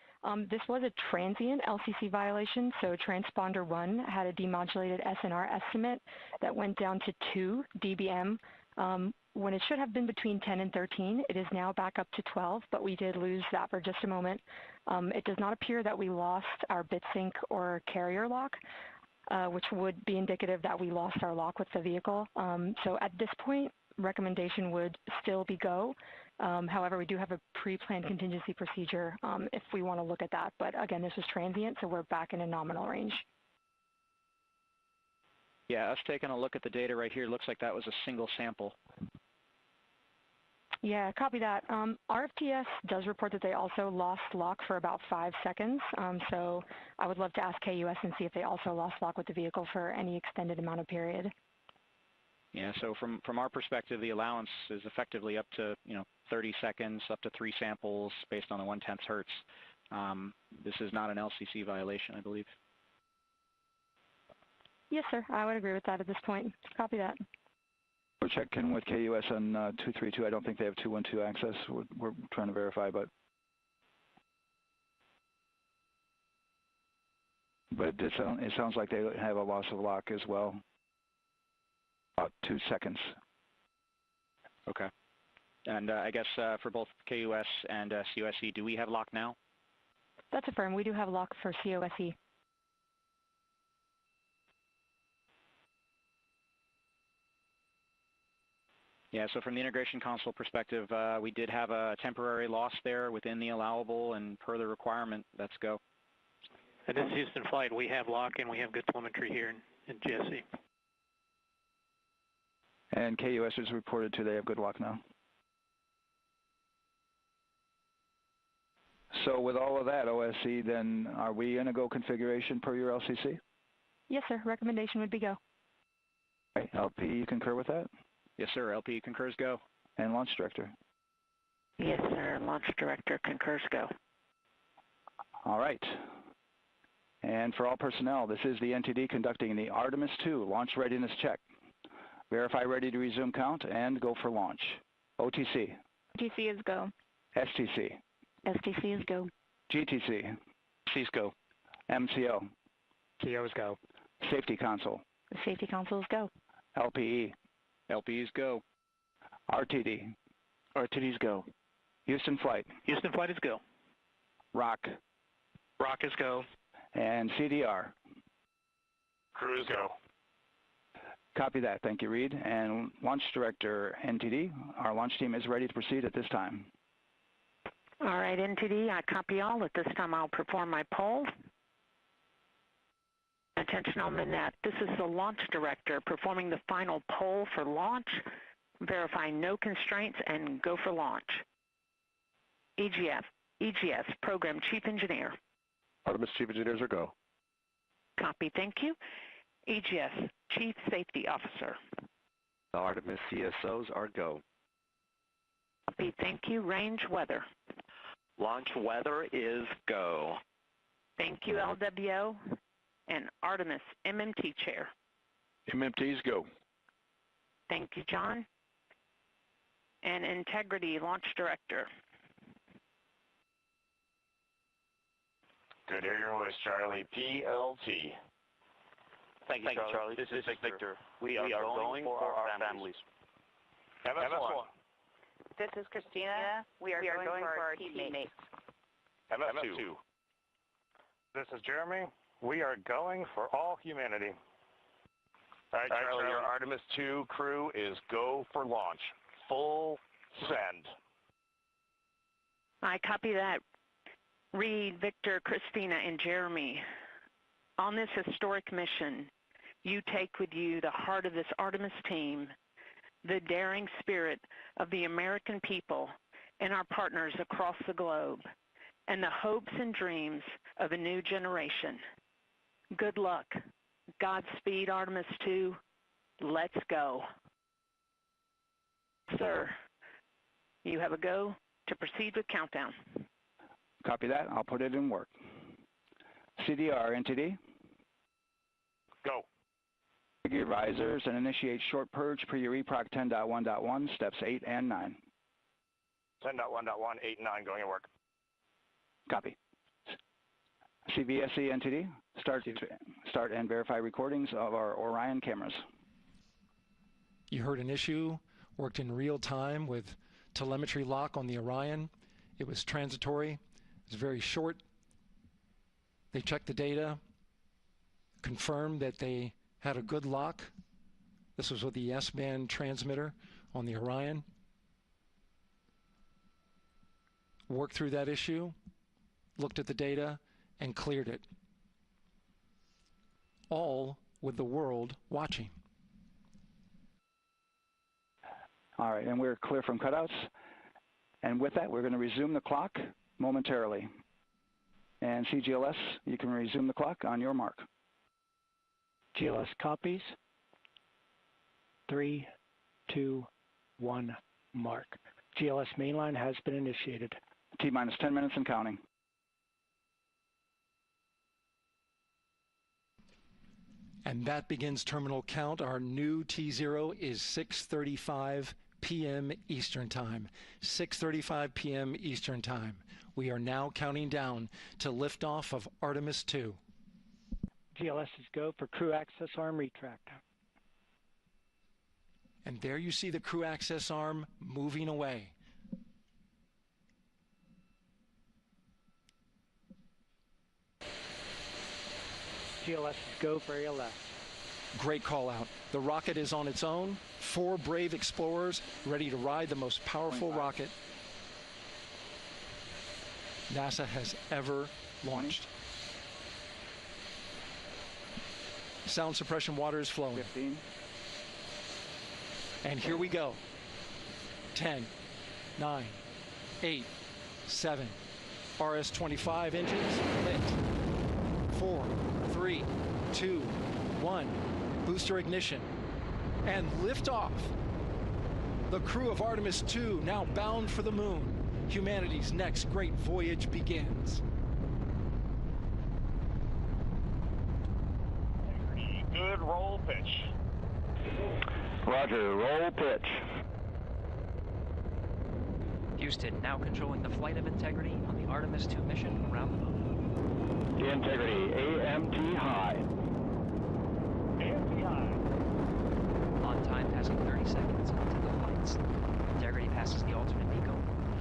This was a transient LCC violation, so transponder 1 had a demodulated SNR estimate that went down to 2 dBm when it should have been between 10 and 13. It is now back up to 12, but we did lose that for just a moment. It does not appear that we lost our bit sync or carrier lock, which would be indicative that we lost our lock with the vehicle. So at this point, recommendation would still be go. However, we do have a pre-planned contingency procedure if we want to look at that. But again, this was transient, so we're back in a nominal range. Yeah, us taking a look at the data right here, looks like that was a single sample. Yeah, copy that. RFTS does report that they also lost lock for about 5 seconds. So I would love to ask KUS and see if they also lost lock with the vehicle for any extended amount of period. Yeah, so from our perspective, the allowance is effectively up to 30 seconds, up to 3 samples based on the 1/10 hertz. This is not an LCC violation, I believe. Yes, sir. I would agree with that at this point. Copy that. We're checking with KUS on 232. I don't think they have 212 access. We're trying to verify, but it sounds like they have a loss of lock as well. About 2 seconds. Okay. And I guess for both KUS and COSE, do we have lock now? That's affirmed. We do have lock for COSE. Yeah, so from the integration console perspective, we did have a temporary loss there within the allowable, and per the requirement, let's go. And this is Houston Flight. We have lock and we have good telemetry here in GSE. And KUS has reported too, they have good lock now. So with all of that, OSC, then are we in a go configuration per your LCC? Yes, sir. Recommendation would be go. Right. LP, you concur with that? Yes, sir. LP concurs go. And Launch Director? Yes, sir. Launch Director concurs go. All right. And for all personnel, this is the NTD conducting the Artemis II launch readiness check. Verify ready to resume count and go for launch. OTC. OTC is go. STC. STC is go. GTC. C's go. MCO. CO's go. Safety Console. The Safety Console is go. LPE. LPE's go. RTD. RTD's go. Houston Flight. Houston Flight is go. ROC. ROC is go. And CDR. Crew is go. Copy that. Thank you, Reid. And Launch Director, NTD, our launch team is ready to proceed at this time. All right, NTD, I copy all. At this time, I'll perform my poll. Attention on the net. This is the Launch Director performing the final poll for launch, verifying no constraints, and go for launch. EGS, Program Chief Engineer. Artemis Chief Engineers are go. Copy, thank you. EGS, Chief Safety Officer. The Artemis CSOs are go. Copy, thank you. Range weather. Launch weather is go. Thank you, LWO. And Artemis MMT Chair. MMTs go. Thank you, John. And Integrity Launch Director. Good to hear your voice, Charlie. PLT. Thank you, Charlie. This is Victor. We are going for our families. MS1. This is Christina. We are going for our teammates. MS2. This is Jeremy. We are going for all humanity. All right, Charlie, your Artemis II crew is go for launch. Full send. I copy that. Reid, Victor, Christina, and Jeremy. On this historic mission, you take with you the heart of this Artemis team, the daring spirit of the American people and our partners across the globe, and the hopes and dreams of a new generation. Good luck. Godspeed, Artemis II. Let's go. Sir, you have a go to proceed with countdown. Copy that. I'll put it in work. CDR, NTD. Go. Your risers and initiate short purge per your EPROC 10.1.1, steps 8 and 9. 10.1.1, 8 and 9 going to work. Copy. CVSE NTD, start and verify recordings of our Orion cameras. You heard an issue, worked in real time with telemetry lock on the Orion. It was transitory, it was very short. They checked the data, confirmed that they had a good lock. This was with the S-band transmitter on the Orion. Worked through that issue, looked at the data, and cleared it. All with the world watching. All right, and we're clear from cutouts. And with that, we're going to resume the clock momentarily. And CGLS, you can resume the clock on your mark. GLS copies. 3, 2, 1, mark. GLS mainline has been initiated. T-minus 10 minutes and counting. And that begins terminal count. Our new T0 is 6:35 p.m. Eastern Time. 6:35 p.m. Eastern Time. We are now counting down to liftoff of Artemis II. GLS is go for crew access arm retract. And there you see the crew access arm moving away. GLS is go for area left. Great call out. The rocket is on its own. 4 brave explorers ready to ride the most powerful rocket NASA has ever launched. Sound suppression water is flowing. 15. And here we go. 10, 9, 8, 7. RS-25 engines lit. 4, 3, 2, 1. Booster ignition. And liftoff. The crew of Artemis II now bound for the moon. Humanity's next great voyage begins. Good roll pitch. Roger, roll pitch. Houston now controlling the flight of Integrity on the Artemis II mission around the moon. Integrity, AMT high. AMT high. On time, passing 30 seconds into the flights. Integrity passes the alternate MECO.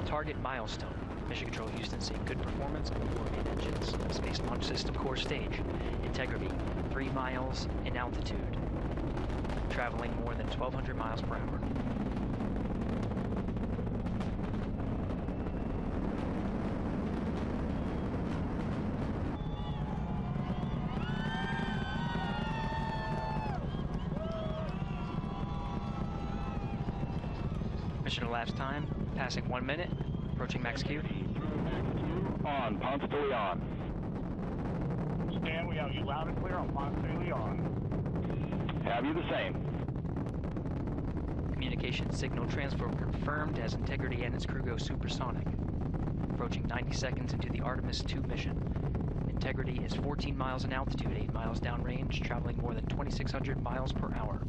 Target milestone. Mission Control Houston seeing good performance on the 4 main engines. Space Launch System core stage. Integrity, 3 miles in altitude. Traveling more than 1,200 miles per hour. Mission elapsed time, passing 1 minute, approaching max Q. On, pumps fully on. Stan, we have you loud and clear on Ponce de Leon. Have you the same? Communication signal transfer confirmed as Integrity and its crew go supersonic. Approaching 90 seconds into the Artemis II mission. Integrity is 14 miles in altitude, 8 miles downrange, traveling more than 2,600 miles per hour.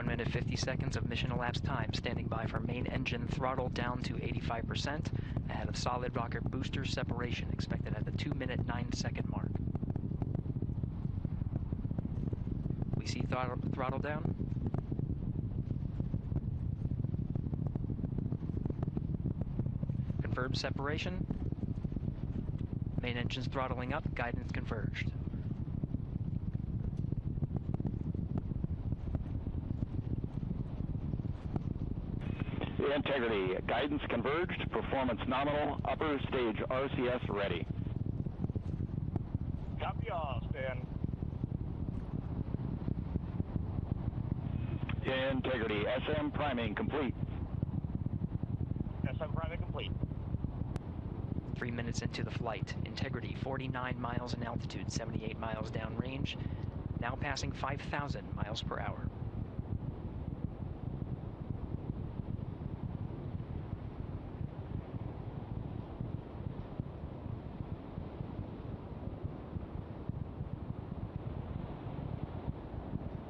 Minute 50 seconds of mission elapsed time, standing by for main engine throttle down to 85%, ahead of solid rocket booster separation expected at the 2-minute 9-second mark. We see throttle down. Confirmed separation. Main engine's throttling up, guidance converged. Integrity, guidance converged, performance nominal, upper stage RCS ready. Copy all, Stan. Integrity, SM priming complete. SM priming complete. 3 minutes into the flight. Integrity, 49 miles in altitude, 78 miles downrange, now passing 5,000 miles per hour.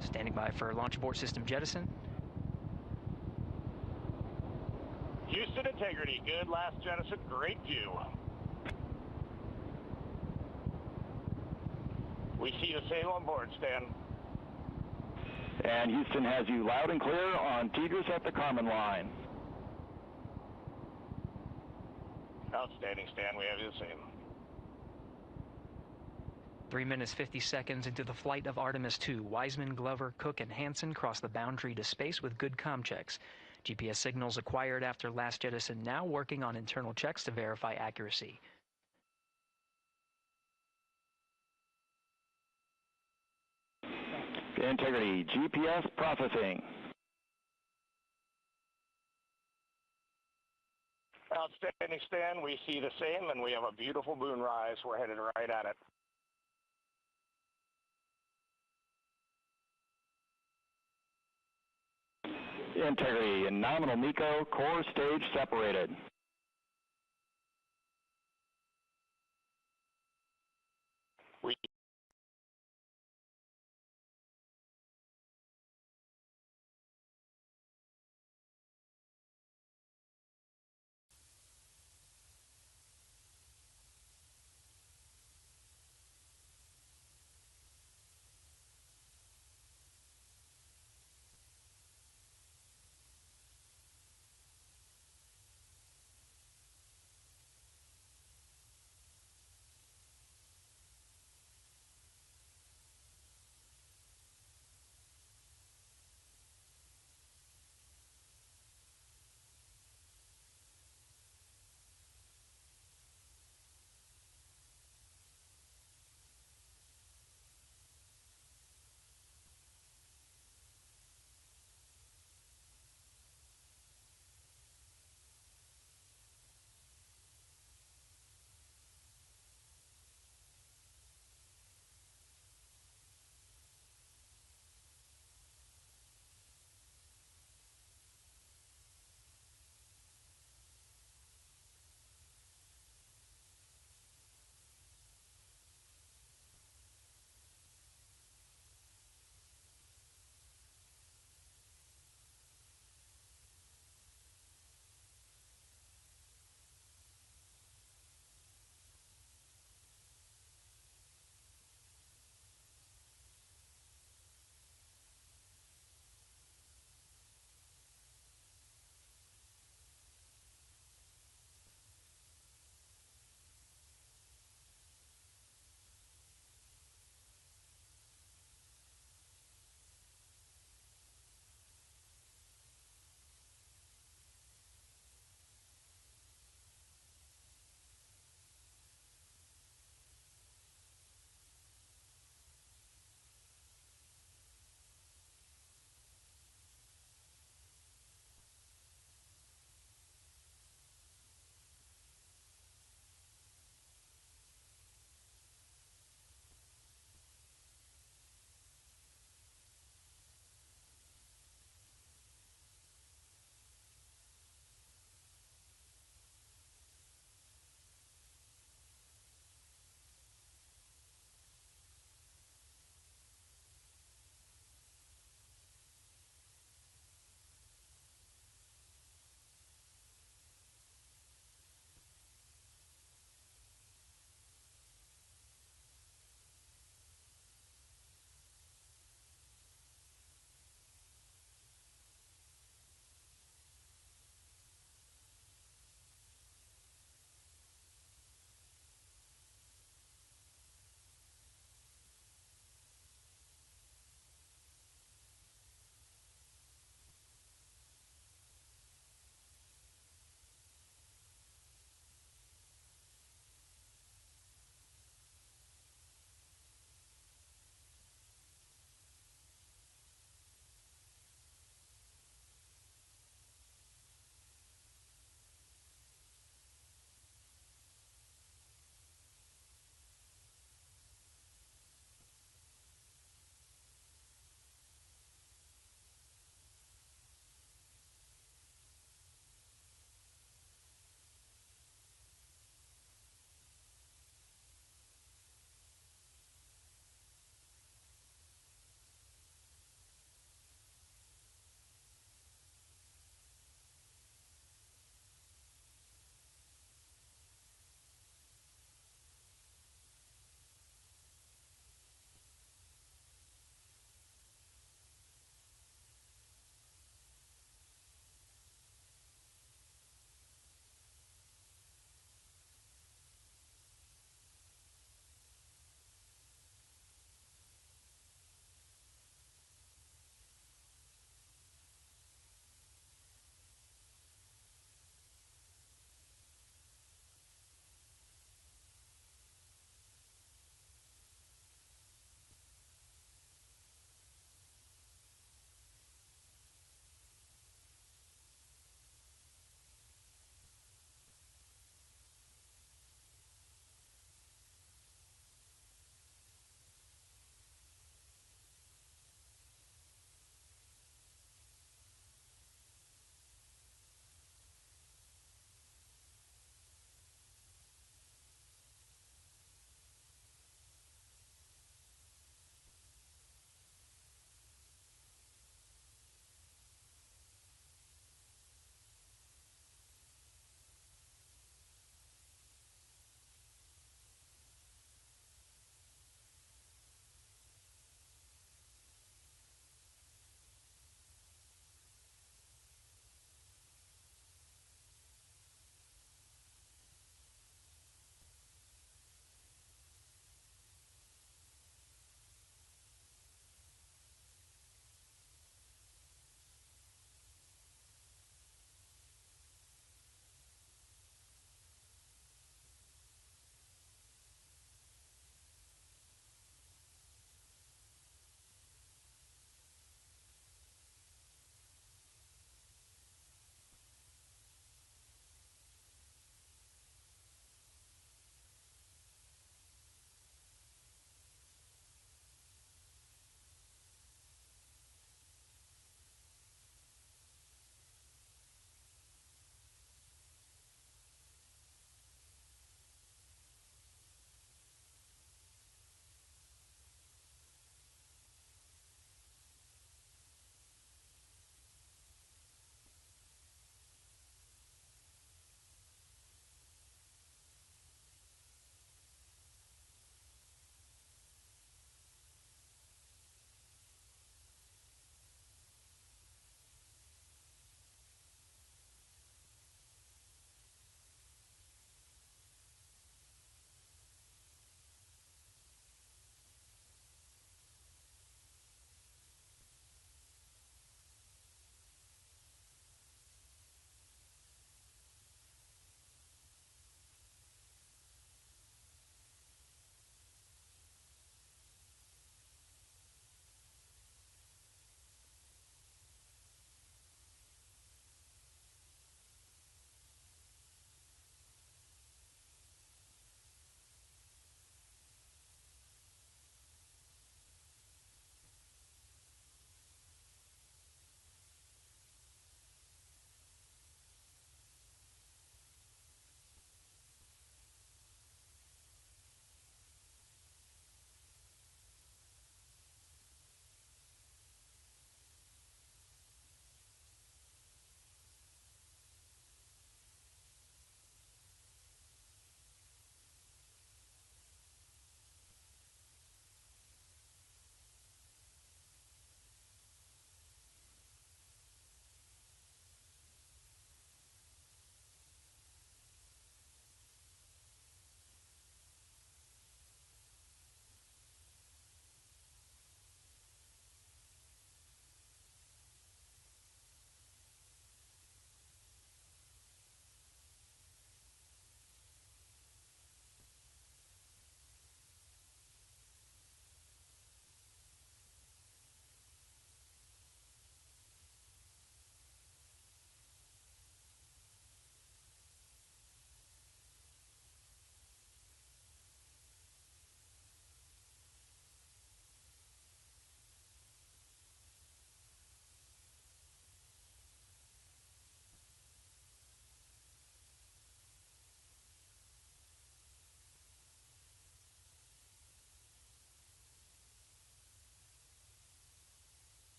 Standing by for launch abort system jettison. Houston Integrity, good last jettison, great view. We see the same on board, Stan. And Houston has you loud and clear on Tigris at the Kármán line. Outstanding, Stan, we have you the same. 3 minutes 50 seconds into the flight of Artemis II, Wiseman, Glover, Cook, and Hansen cross the boundary to space with good comm checks. GPS signals acquired after last jettison now working on internal checks to verify accuracy. Integrity, GPS processing. Outstanding, Stan, we see the same, and we have a beautiful moonrise. We're headed right at it. Integrity and nominal MECO, core stage separated. We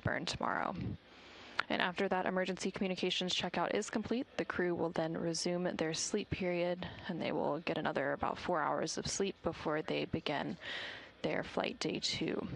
burn tomorrow. And after that emergency communications checkout is complete, the crew will then resume their sleep period, and they will get another about 4 hours of sleep before they begin their flight day 2.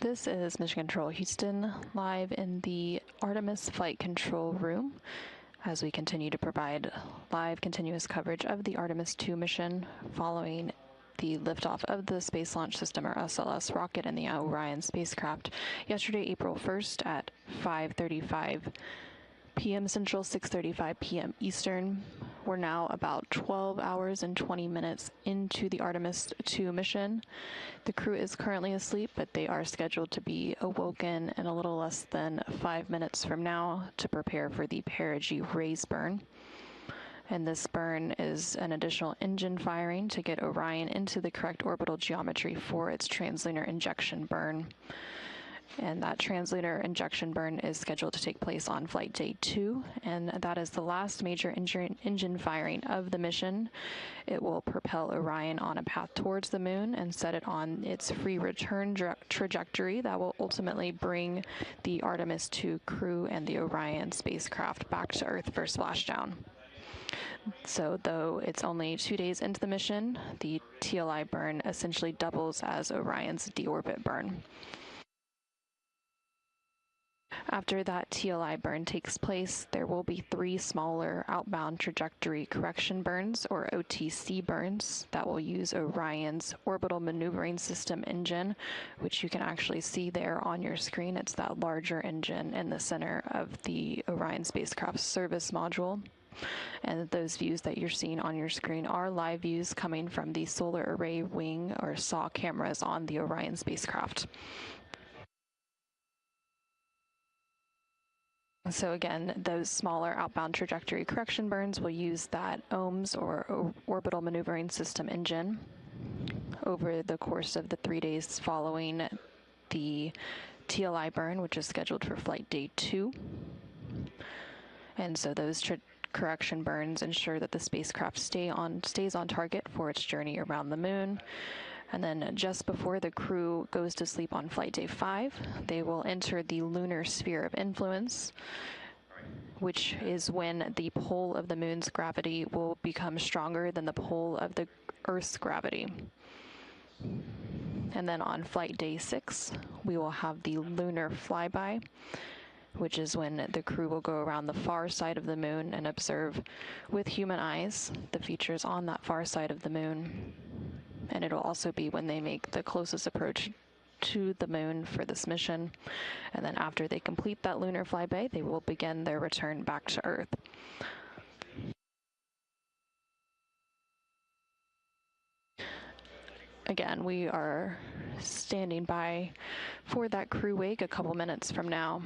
This is Mission Control Houston, live in the Artemis Flight Control Room as we continue to provide live continuous coverage of the Artemis II mission following the liftoff of the Space Launch System, or SLS, rocket and the Orion spacecraft yesterday, April 1st at 5:35 p.m. Central, 6:35 p.m. Eastern. We're now about 12 hours and 20 minutes into the Artemis II mission. The crew is currently asleep, but they are scheduled to be awoken in a little less than 5 minutes from now to prepare for the perigee raise burn. And this burn is an additional engine firing to get Orion into the correct orbital geometry for its translunar injection burn. And that translunar injection burn is scheduled to take place on flight day 2, and that is the last major engine firing of the mission. It will propel Orion on a path towards the moon and set it on its free return trajectory that will ultimately bring the Artemis II crew and the Orion spacecraft back to Earth for splashdown. So though it's only 2 days into the mission, the TLI burn essentially doubles as Orion's deorbit burn. After that TLI burn takes place, there will be 3 smaller outbound trajectory correction burns, or OTC burns, that will use Orion's orbital maneuvering system engine, which you can actually see there on your screen. It's that larger engine in the center of the Orion spacecraft service module. And those views that you're seeing on your screen are live views coming from the solar array wing, or SAW, cameras on the Orion spacecraft. So again, those smaller outbound trajectory correction burns will use that OMS, or orbital maneuvering system engine, over the course of the 3 days following the TLI burn, which is scheduled for flight day 2. And so those correction burns ensure that the spacecraft stays on target for its journey around the moon. And then just before the crew goes to sleep on flight day 5, they will enter the lunar sphere of influence, which is when the pull of the moon's gravity will become stronger than the pull of the Earth's gravity. And then on flight day 6, we will have the lunar flyby, which is when the crew will go around the far side of the moon and observe with human eyes the features on that far side of the moon. And it'll also be when they make the closest approach to the moon for this mission. And then after they complete that lunar flyby, they will begin their return back to Earth. Again, we are standing by for that crew wake a couple minutes from now,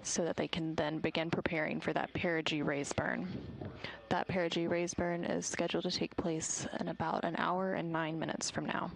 so that they can then begin preparing for that perigee raise burn. That perigee raise burn is scheduled to take place in about an hour and 9 minutes from now.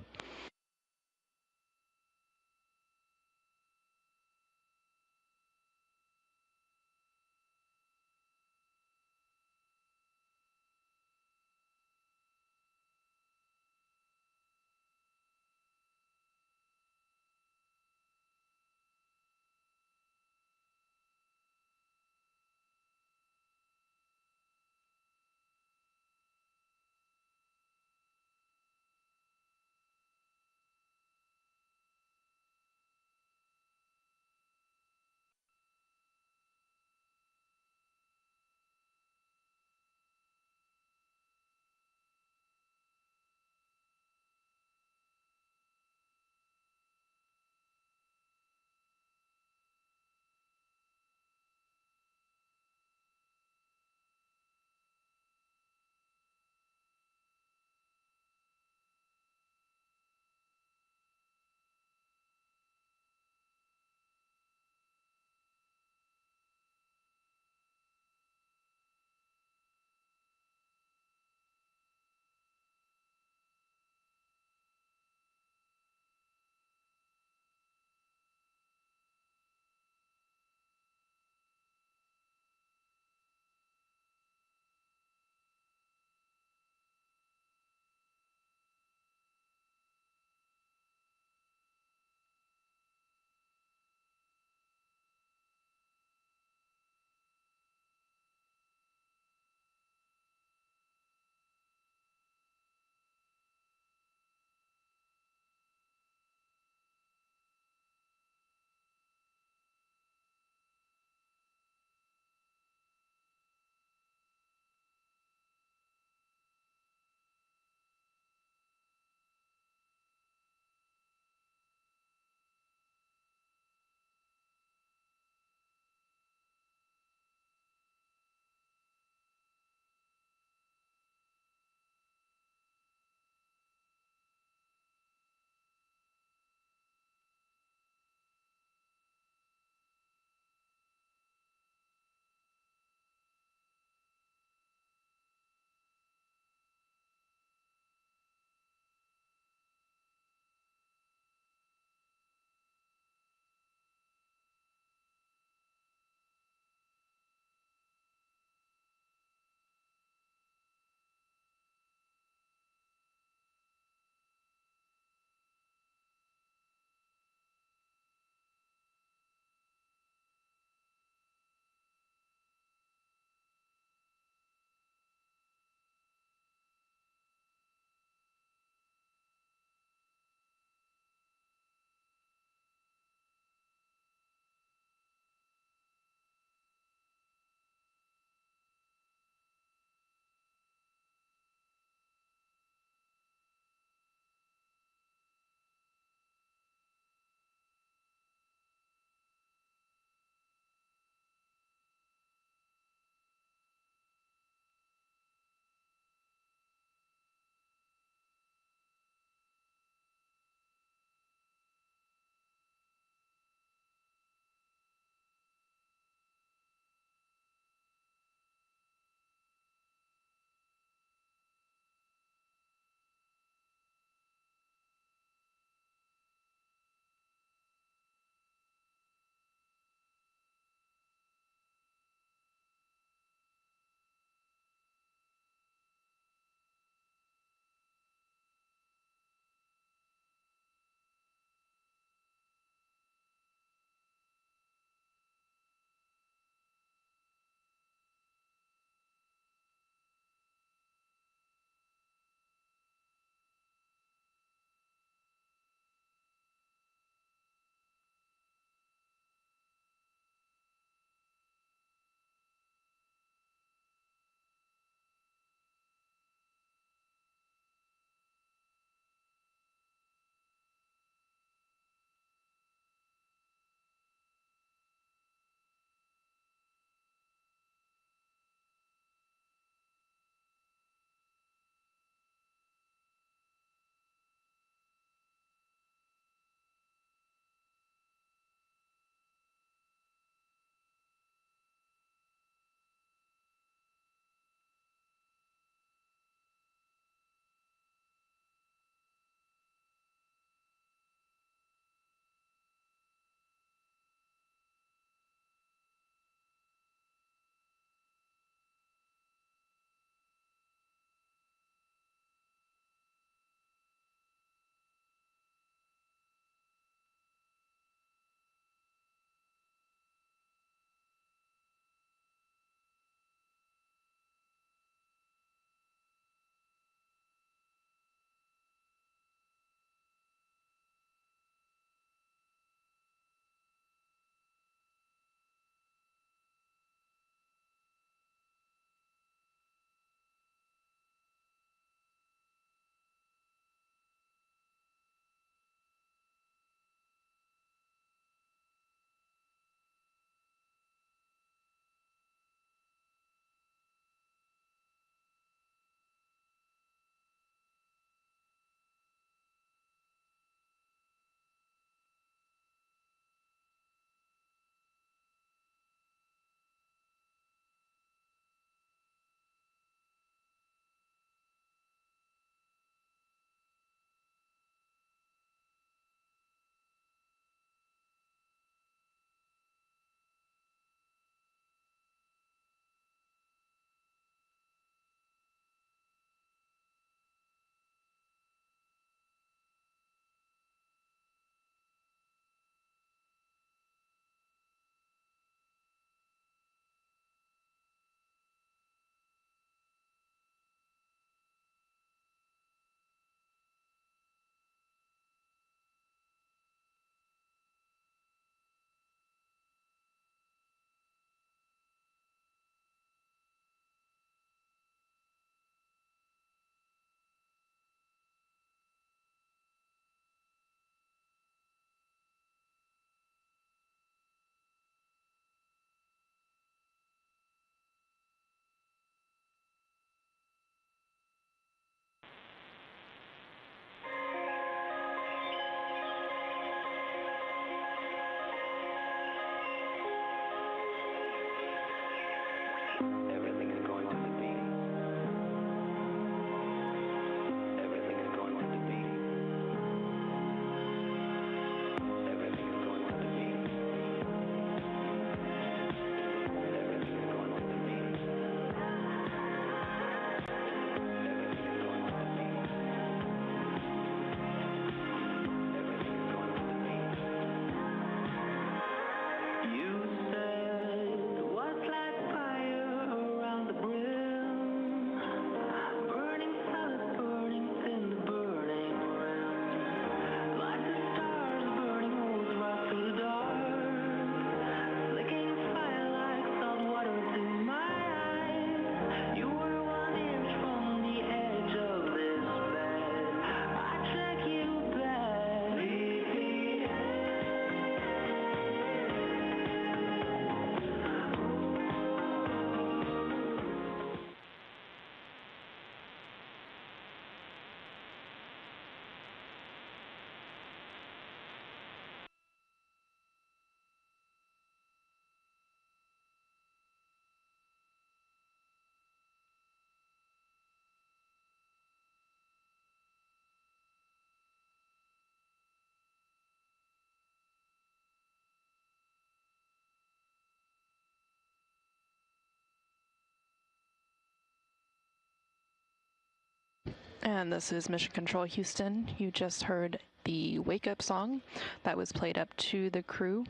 And this is Mission Control Houston. You just heard the wake up song that was played up to the crew.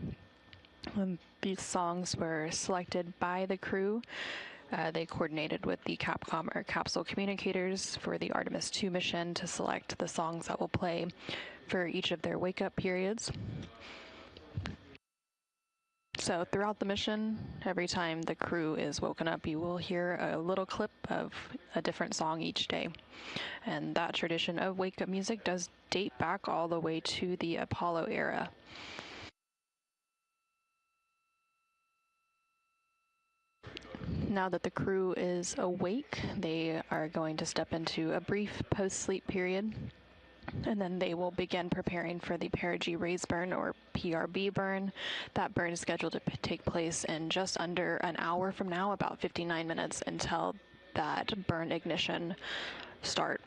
These songs were selected by the crew. They coordinated with the Capcom or capsule communicators for the Artemis II mission to select the songs that will play for each of their wake up periods. So throughout the mission, every time the crew is woken up, you will hear a little clip of a different song each day. And that tradition of wake-up music does date back all the way to the Apollo era. Now that the crew is awake, they are going to step into a brief post-sleep period. And then they will begin preparing for the perigee raise burn, or PRB burn. That burn is scheduled to take place in just under an hour from now, about 59 minutes until that burn ignition start.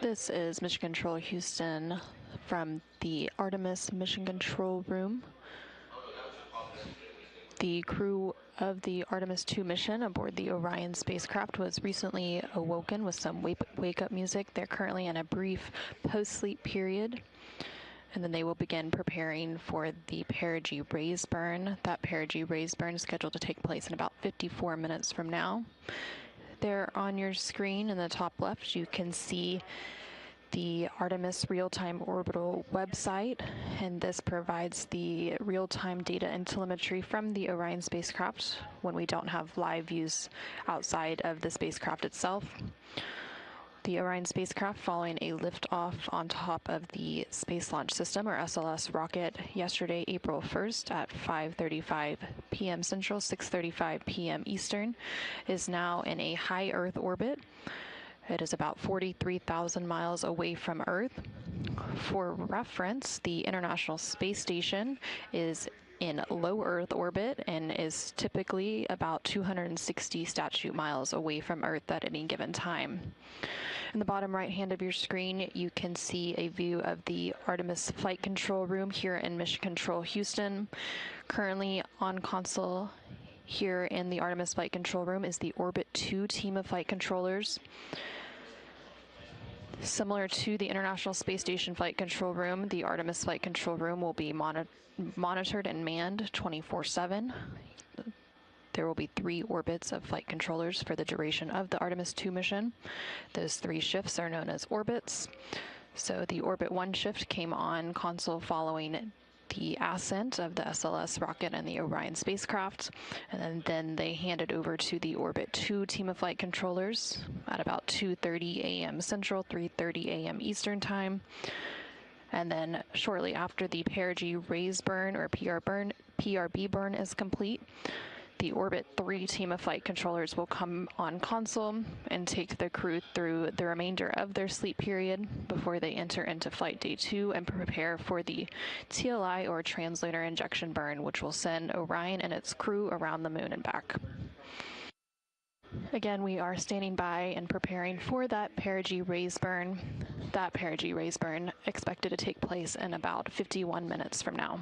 This is Mission Control Houston from the Artemis Mission Control Room. The crew of the Artemis II mission aboard the Orion spacecraft was recently awoken with some wake-up music. They're currently in a brief post-sleep period, and then they will begin preparing for the perigee raise burn. That perigee raise burn is scheduled to take place in about 54 minutes from now. There on your screen in the top left, you can see the Artemis real-time orbital website, and this provides the real-time data and telemetry from the Orion spacecraft when we don't have live views outside of the spacecraft itself. The Orion spacecraft, following a liftoff on top of the Space Launch System, or SLS rocket, yesterday, April 1st at 5:35 p.m. Central, 6:35 p.m. Eastern, is now in a high Earth orbit. It is about 43,000 miles away from Earth. For reference, the International Space Station is in low Earth orbit and is typically about 260 statute miles away from Earth at any given time. In the bottom right hand of your screen, you can see a view of the Artemis Flight Control Room here in Mission Control Houston. Currently on console here in the Artemis Flight Control Room is the Orbit 2 team of flight controllers. Similar to the International Space Station Flight Control Room, the Artemis Flight Control Room will be monitored and manned 24/7. There will be 3 orbits of flight controllers for the duration of the Artemis II mission. Those 3 shifts are known as orbits. So the Orbit 1 shift came on console following the ascent of the SLS rocket and the Orion spacecraft, and then they handed over to the Orbit 2 team of flight controllers at about 2:30 a.m. Central, 3:30 a.m. Eastern Time. And then shortly after the perigee raise burn, or PRB burn is complete, the Orbit 3 team of flight controllers will come on console and take the crew through the remainder of their sleep period before they enter into Flight Day 2 and prepare for the TLI, or translunar injection burn, which will send Orion and its crew around the moon and back. Again, we are standing by and preparing for that perigee raise burn. That perigee raise burn expected to take place in about 51 minutes from now.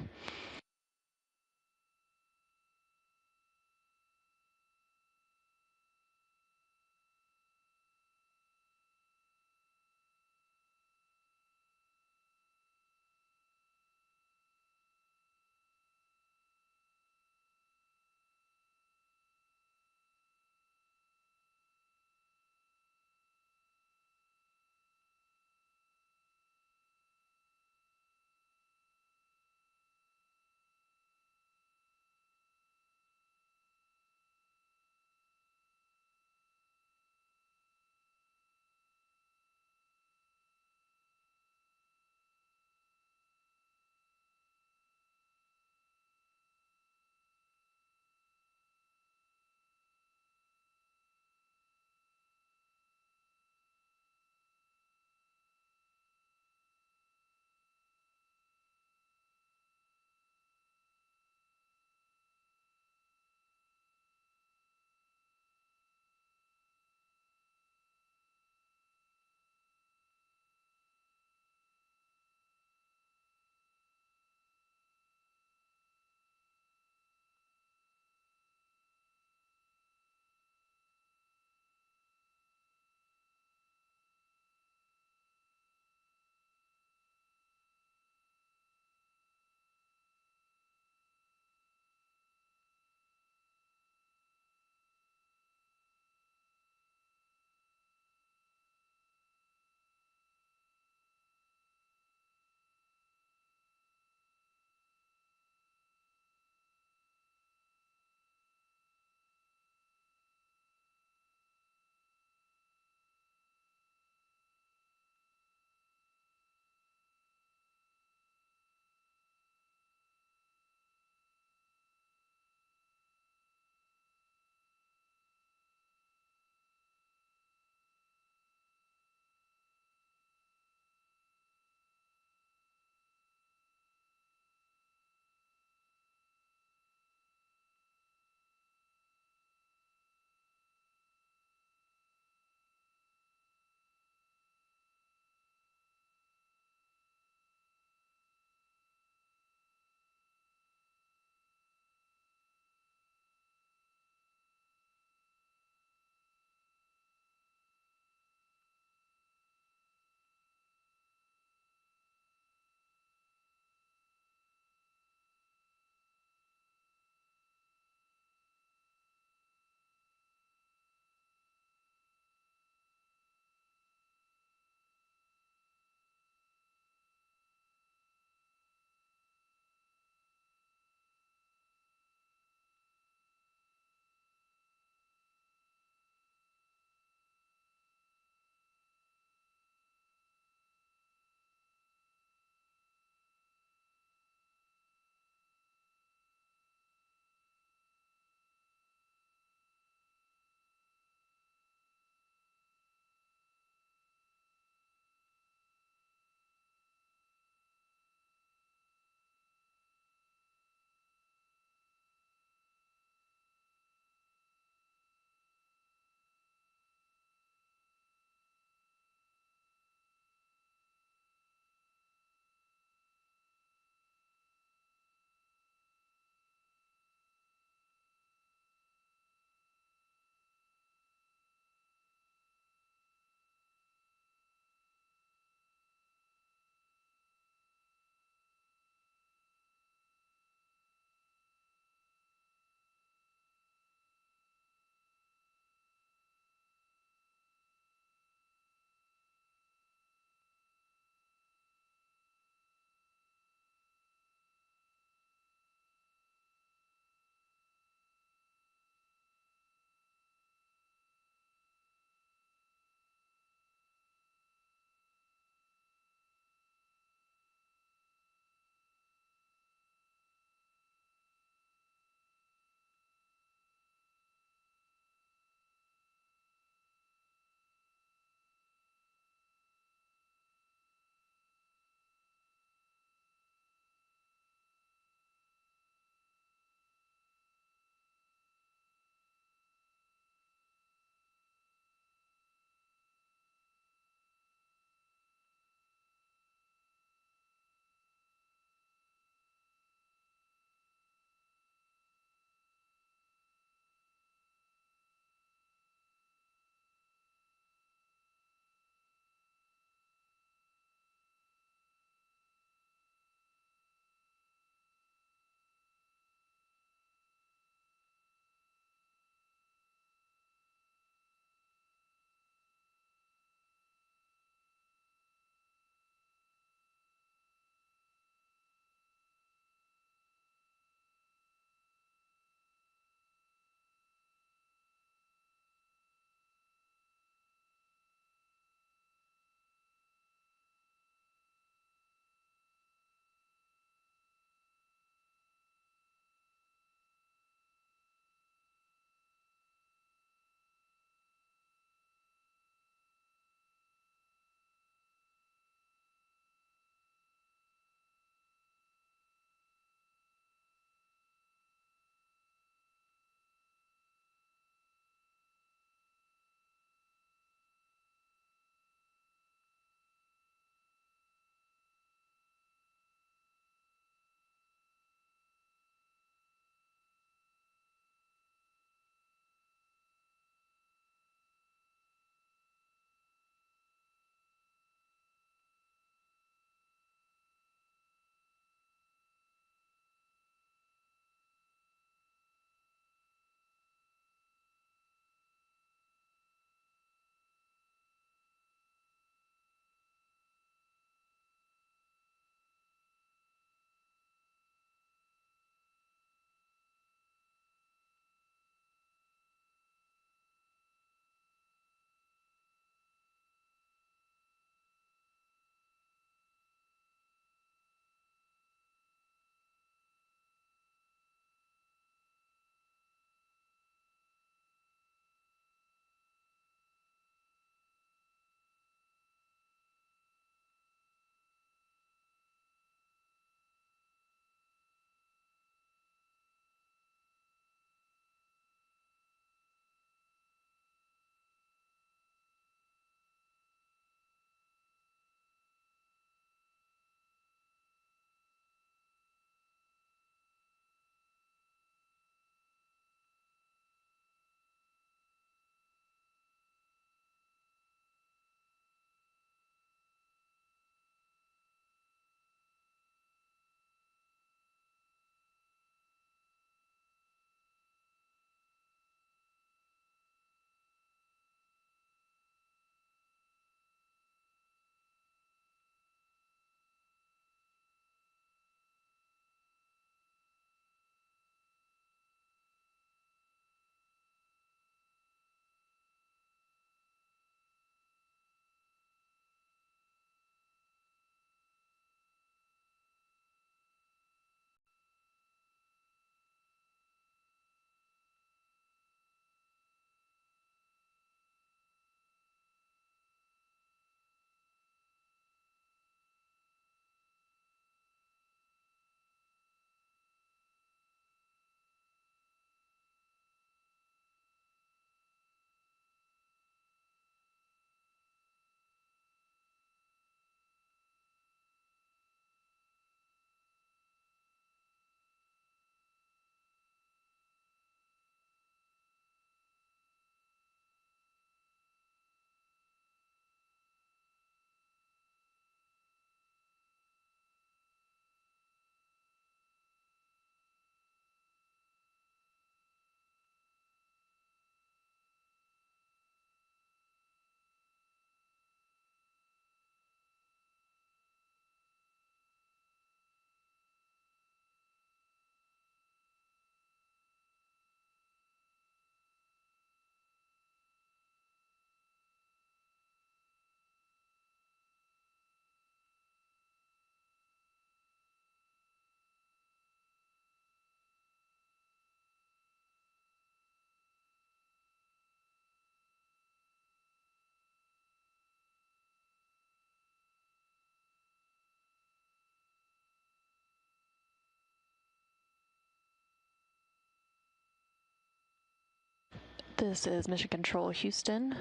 This is Mission Control Houston,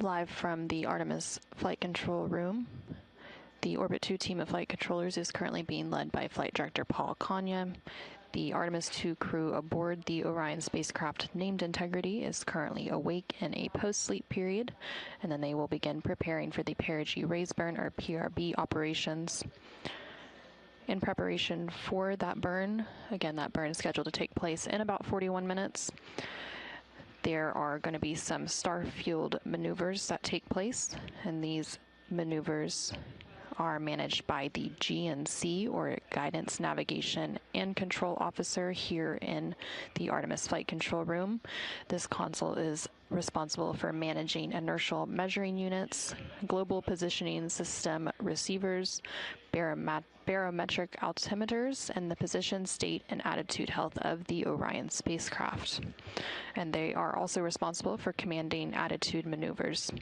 live from the Artemis Flight Control Room. The Orbit 2 team of flight controllers is currently being led by Flight Director Paul Kanya. The Artemis II crew aboard the Orion spacecraft named Integrity is currently awake in a post-sleep period, and then they will begin preparing for the perigee raise burn, or PRB, operations. In preparation for that burn, again, that burn is scheduled to take place in about 41 minutes. There are going to be some star-fueled maneuvers that take place, and these maneuvers are managed by the GNC, or Guidance, Navigation, and Control Officer, here in the Artemis Flight Control Room. This console is responsible for managing inertial measuring units, global positioning system receivers, barometric altimeters, and the position, state, and attitude health of the Orion spacecraft. And they are also responsible for commanding attitude maneuvers.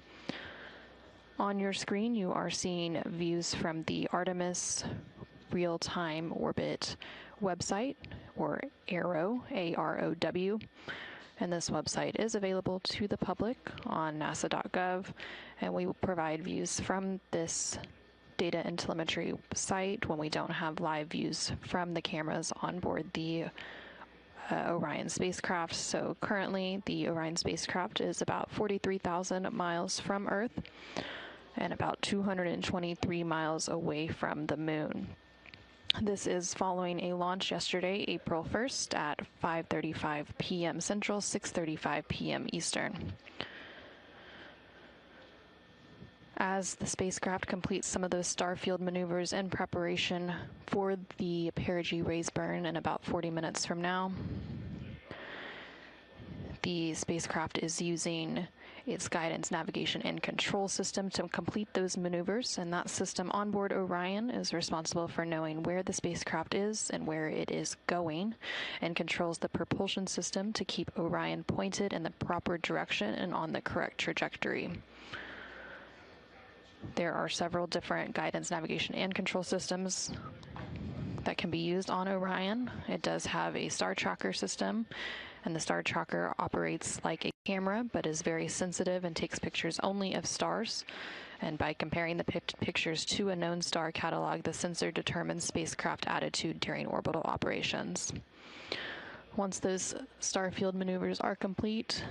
On your screen, you are seeing views from the Artemis Real-Time Orbit website, or AROW, A-R-O-W. And this website is available to the public on nasa.gov, and we will provide views from this data and telemetry site when we don't have live views from the cameras on board the Orion spacecraft. So currently, the Orion spacecraft is about 43,000 miles from Earth and about 223 miles away from the moon. This is following a launch yesterday, April 1st at 5:35 p.m. Central, 6:35 p.m. Eastern. As the spacecraft completes some of those starfield maneuvers in preparation for the perigee raise burn in about 40 minutes from now, the spacecraft is using its guidance, navigation, and control system to complete those maneuvers, and that system on board Orion is responsible for knowing where the spacecraft is and where it is going, and controls the propulsion system to keep Orion pointed in the proper direction and on the correct trajectory. There are several different guidance, navigation, and control systems that can be used on Orion. It does have a star tracker system, and the star tracker operates like a camera but is very sensitive and takes pictures only of stars. And by comparing the pictures to a known star catalog, the sensor determines spacecraft attitude during orbital operations. Once those starfield maneuvers are complete,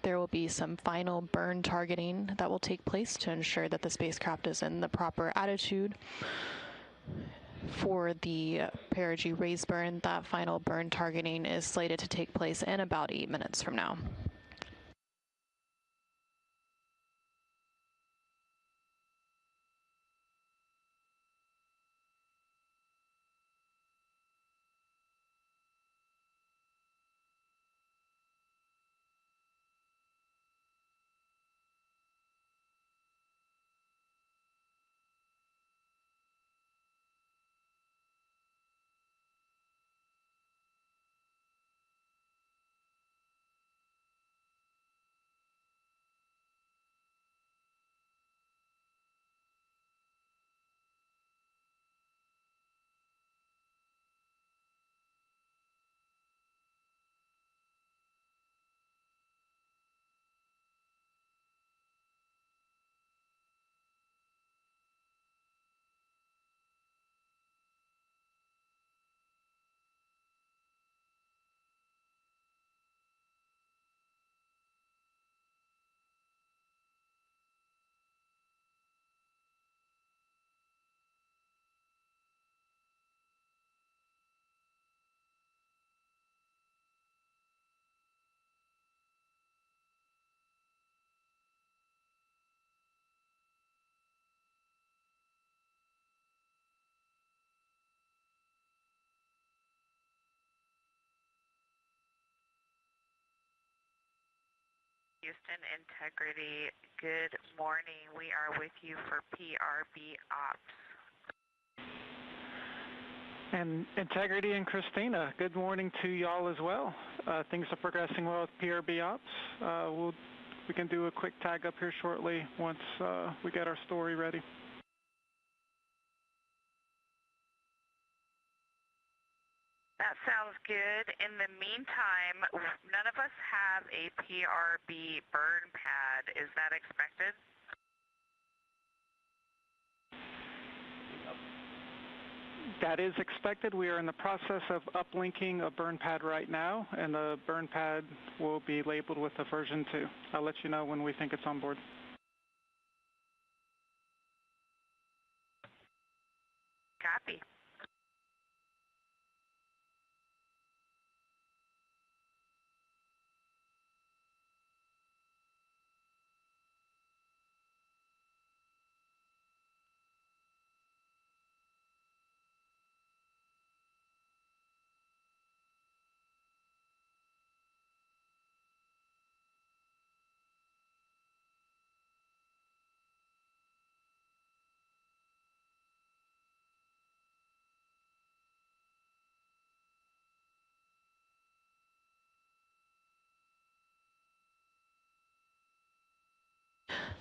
there will be some final burn targeting that will take place to ensure that the spacecraft is in the proper attitude. For the perigee raise burn, that final burn targeting is slated to take place in about 8 minutes from now. Houston Integrity, good morning. We are with you for PRB ops. And Integrity and Christina, good morning to y'all as well. Things are progressing well with PRB ops. We can do a quick tag up here shortly once we get our story ready. That sounds good. In the meantime, none of us have a PRB burn pad. Is that expected? That is expected. We are in the process of uplinking a burn pad right now, and the burn pad will be labeled with a version 2. I'll let you know when we think it's on board. Copy.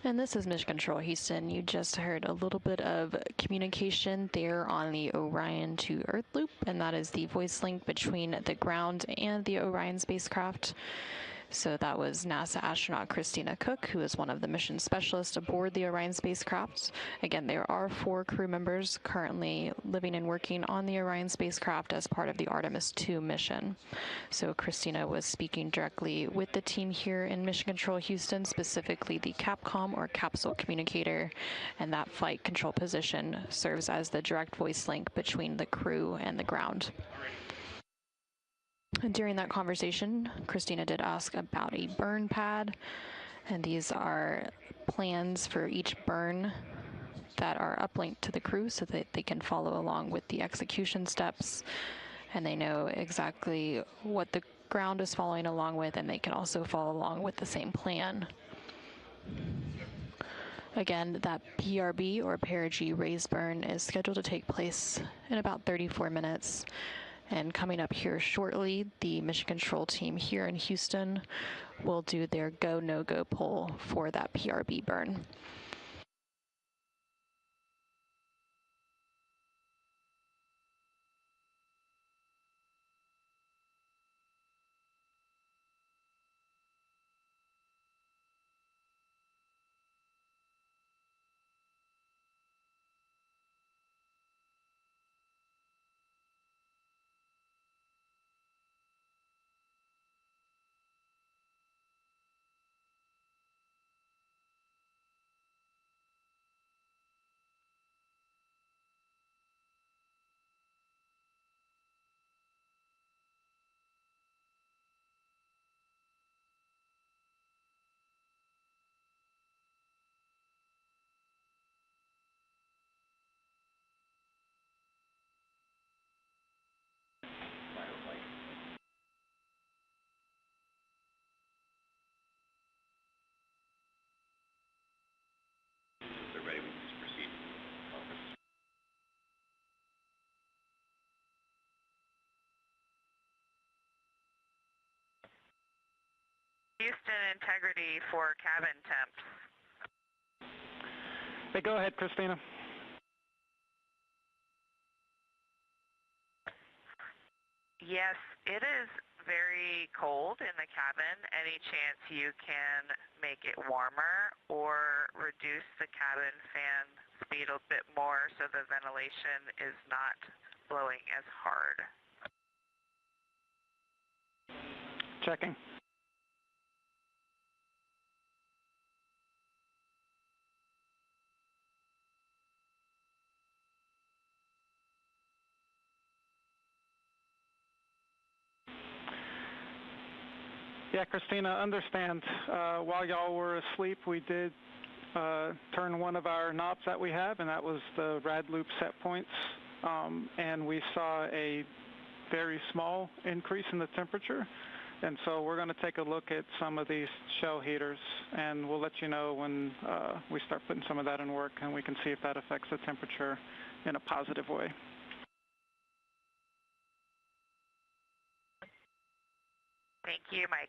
And this is Mission Control Houston. You just heard a little bit of communication there on the Orion to Earth loop, and that is the voice link between the ground and the Orion spacecraft. So that was NASA astronaut Christina Cook, who is one of the mission specialists aboard the Orion spacecraft. Again, there are 4 crew members currently living and working on the Orion spacecraft as part of the Artemis II mission. So Christina was speaking directly with the team here in Mission Control Houston, specifically the Capcom or capsule communicator, and that flight control position serves as the direct voice link between the crew and the ground. And during that conversation, Christina did ask about a burn pad, and these are plans for each burn that are uplinked to the crew so that they can follow along with the execution steps, and they know exactly what the ground is following along with, and they can also follow along with the same plan. Again, that PRB or perigee raised burn is scheduled to take place in about 34 minutes. And coming up here shortly, the mission control team here in Houston will do their go, no-go poll for that PRB burn. Houston integrity for cabin temps. Hey, go ahead, Christina. Yes, it is very cold in the cabin. Any chance you can make it warmer or reduce the cabin fan speed a bit more so the ventilation is not blowing as hard? Checking. Yeah, Christina, understand. While y'all were asleep, we did turn one of our knobs that we have, and that was the rad loop set points, and we saw a very small increase in the temperature. And so we're going to take a look at some of these shell heaters, and we'll let you know when we start putting some of that in work, and we can see if that affects the temperature in a positive way. Thank you, Mike.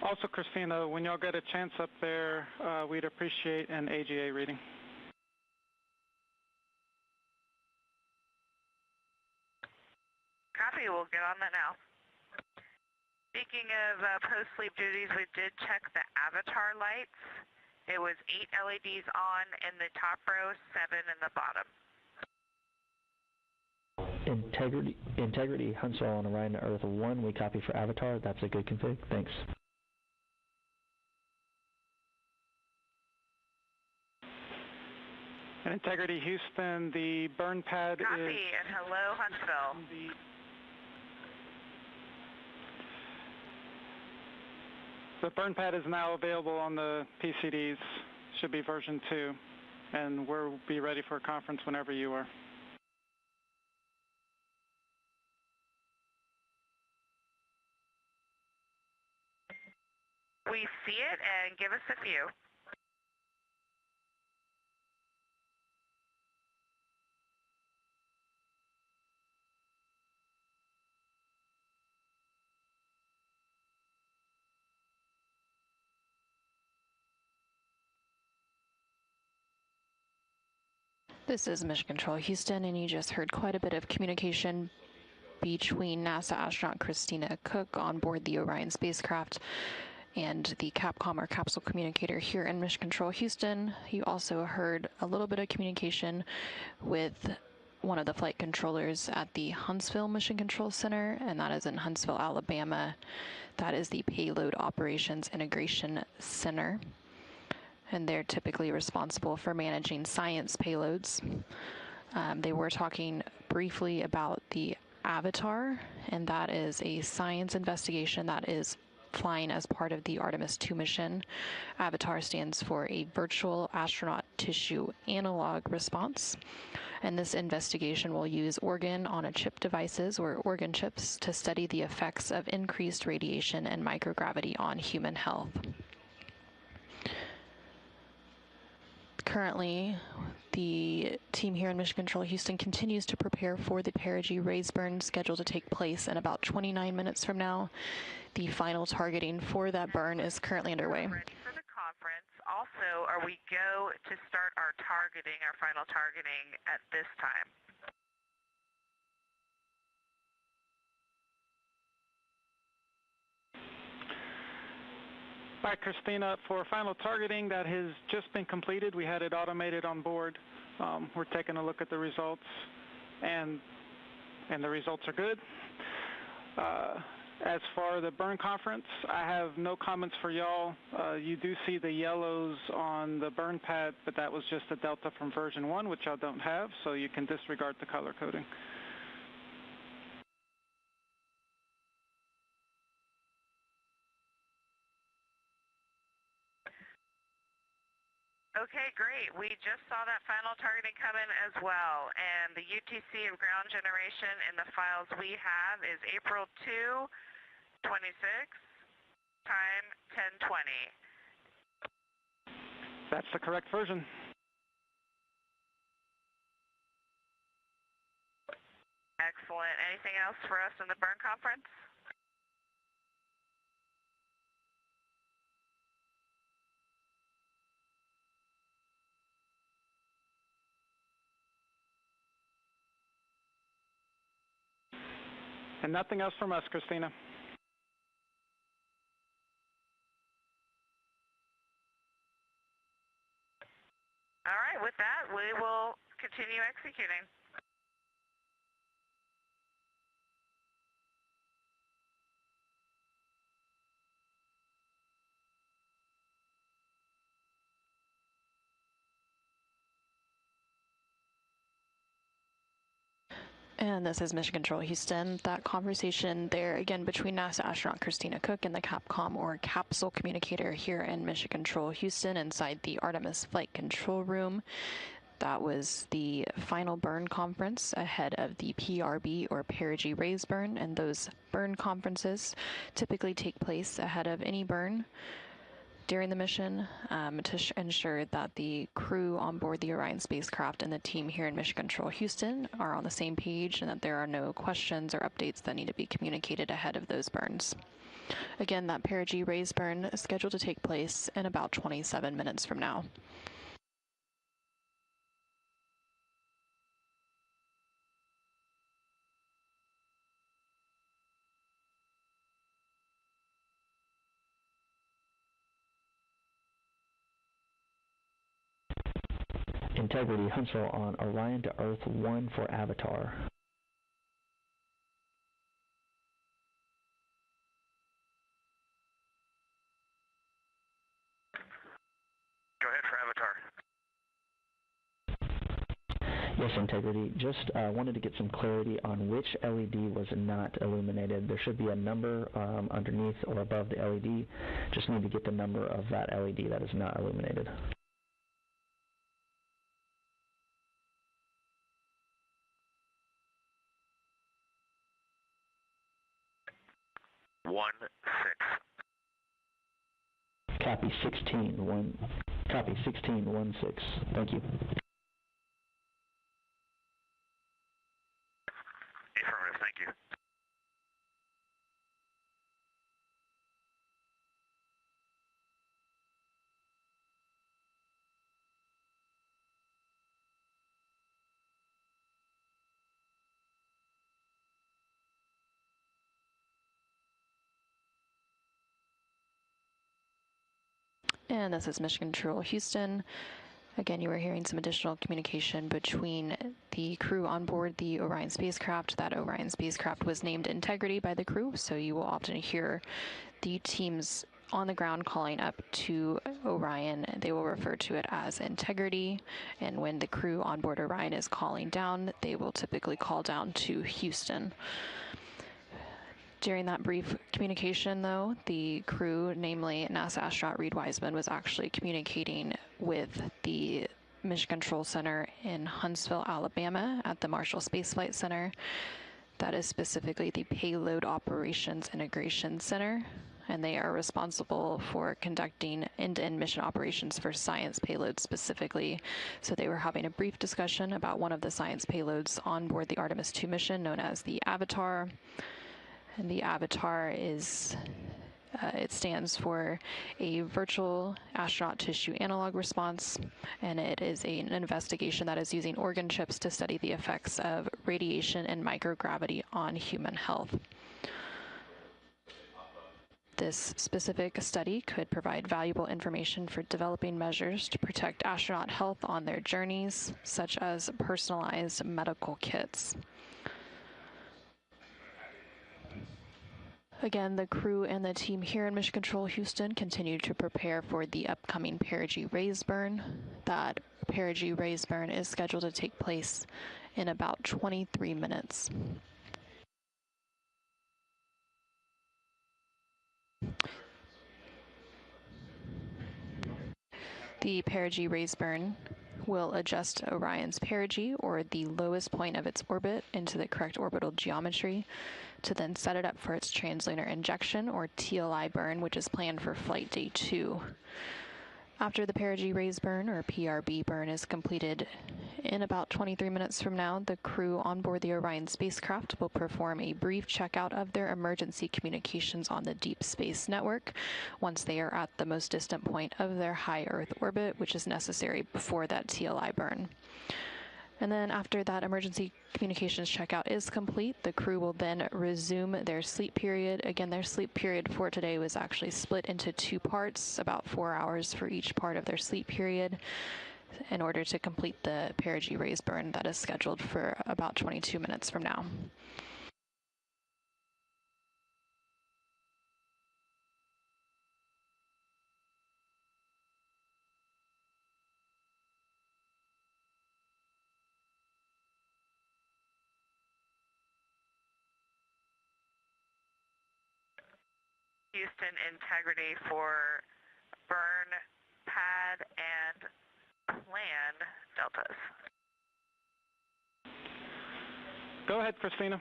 Also, Christina, when y'all get a chance up there, we'd appreciate an AGA reading. Copy, we'll get on that now. Speaking of post-sleep duties, we did check the avatar lights. It was 8 LEDs on in the top row, 7 in the bottom. Integrity, Huntsville on a ride to Earth 1, we copy for avatar. That's a good config. Thanks. And Integrity Houston, the burn pad Copy, is... and hello, Huntsville. The burn pad is now available on the PCDs, should be version 2, and we'll be ready for a conference whenever you are. We see it, and give us a few. This is Mission Control Houston, and you just heard quite a bit of communication between NASA astronaut Christina Cook on board the Orion spacecraft and the Capcom or capsule communicator here in Mission Control Houston. You also heard a little bit of communication with one of the flight controllers at the Huntsville Mission Control Center, and that is in Huntsville, Alabama. That is the Payload Operations Integration Center, and they're typically responsible for managing science payloads. They were talking briefly about the Avatar, and that is a science investigation that is flying as part of the Artemis II mission. Avatar stands for a Virtual Astronaut Tissue Analog Response, and this investigation will use organ-on-a-chip devices, or organ chips, to study the effects of increased radiation and microgravity on human health. Currently, the team here in Mission Control Houston continues to prepare for the perigee raise burn scheduled to take place in about 29 minutes from now. The final targeting for that burn is currently underway. Ready for the conference. Also, are we go to start our targeting, our final targeting at this time? Hi, Christina. For final targeting, that has just been completed. We had it automated on board. We're taking a look at the results, and the results are good. As for the burn conference, I have no comments for y'all. You do see the yellows on the burn pad, but that was just a delta from version 1, which y'all don't have, so you can disregard the color coding. Okay, great. We just saw that final targeting come in as well, and the UTC of ground generation in the files we have is April 2, 26, time 10:20. That's the correct version. Excellent. Anything else for us in the burn conference? And nothing else from us, Christina. All right, with that, we will continue executing. And this is Mission Control Houston. That conversation there, again, between NASA astronaut Christina Cook and the Capcom or capsule communicator here in Mission Control Houston inside the Artemis Flight Control Room. That was the final burn conference ahead of the PRB or perigee raise burn, and those burn conferences typically take place ahead of any burn. during the mission to ensure that the crew on board the Orion spacecraft and the team here in Mission Control Houston are on the same page and that there are no questions or updates that need to be communicated ahead of those burns. Again, that perigee raise burn is scheduled to take place in about 27 minutes from now. Integrity, Huntsville on Orion to Earth 1 for Avatar. Go ahead for Avatar. Yes, Integrity. Just wanted to get some clarity on which LED was not illuminated. There should be a number underneath or above the LED. Just need to get the number of that LED that is not illuminated. Copy 16-1. Copy 16-16. Thank you. Affirmative, thank you. And this is Mission Control Houston. Again, you are hearing some additional communication between the crew on board the Orion spacecraft. That Orion spacecraft was named Integrity by the crew, so you will often hear the teams on the ground calling up to Orion. They will refer to it as Integrity, and when the crew on board Orion is calling down, they will typically call down to Houston. During that brief communication, though, the crew, namely NASA astronaut Reid Wiseman, was actually communicating with the Mission Control Center in Huntsville, Alabama, at the Marshall Space Flight Center. That is specifically the Payload Operations Integration Center, and they are responsible for conducting end-to-end mission operations for science payloads specifically. So they were having a brief discussion about one of the science payloads on board the Artemis II mission, known as the Avatar. And the Avatar is, it stands for a virtual astronaut tissue analog response, and it is an investigation that is using organ chips to study the effects of radiation and microgravity on human health. This specific study could provide valuable information for developing measures to protect astronaut health on their journeys, such as personalized medical kits. Again, the crew and the team here in Mission Control Houston continue to prepare for the upcoming perigee raise burn. That perigee raise burn is scheduled to take place in about 23 minutes. The perigee raise burn will adjust Orion's perigee, or the lowest point of its orbit, into the correct orbital geometry to then set it up for its translunar injection, or TLI burn, which is planned for Flight Day 2. After the perigee raise burn, or PRB burn, is completed in about 23 minutes from now, the crew on board the Orion spacecraft will perform a brief checkout of their emergency communications on the Deep Space Network once they are at the most distant point of their high Earth orbit, which is necessary before that TLI burn. And then after that emergency communications checkout is complete, the crew will then resume their sleep period. Again, their sleep period for today was actually split into two parts, about 4 hours for each part of their sleep period, in order to complete the perigee raise burn that is scheduled for about 22 minutes from now. Houston, Integrity for burn, pad, and plan deltas. Go ahead, Christina.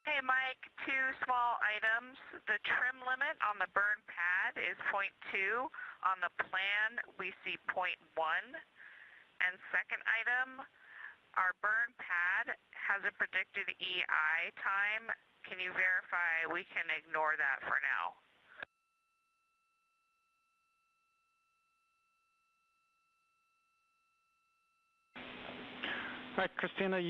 Hey, Okay, Mike, two small items. The trim limit on the burn pad is 0.2. On the plan, we see 0.1. And second item, our burn pad has a predicted EI time. Can you verify we can ignore that for now? All right, Christina,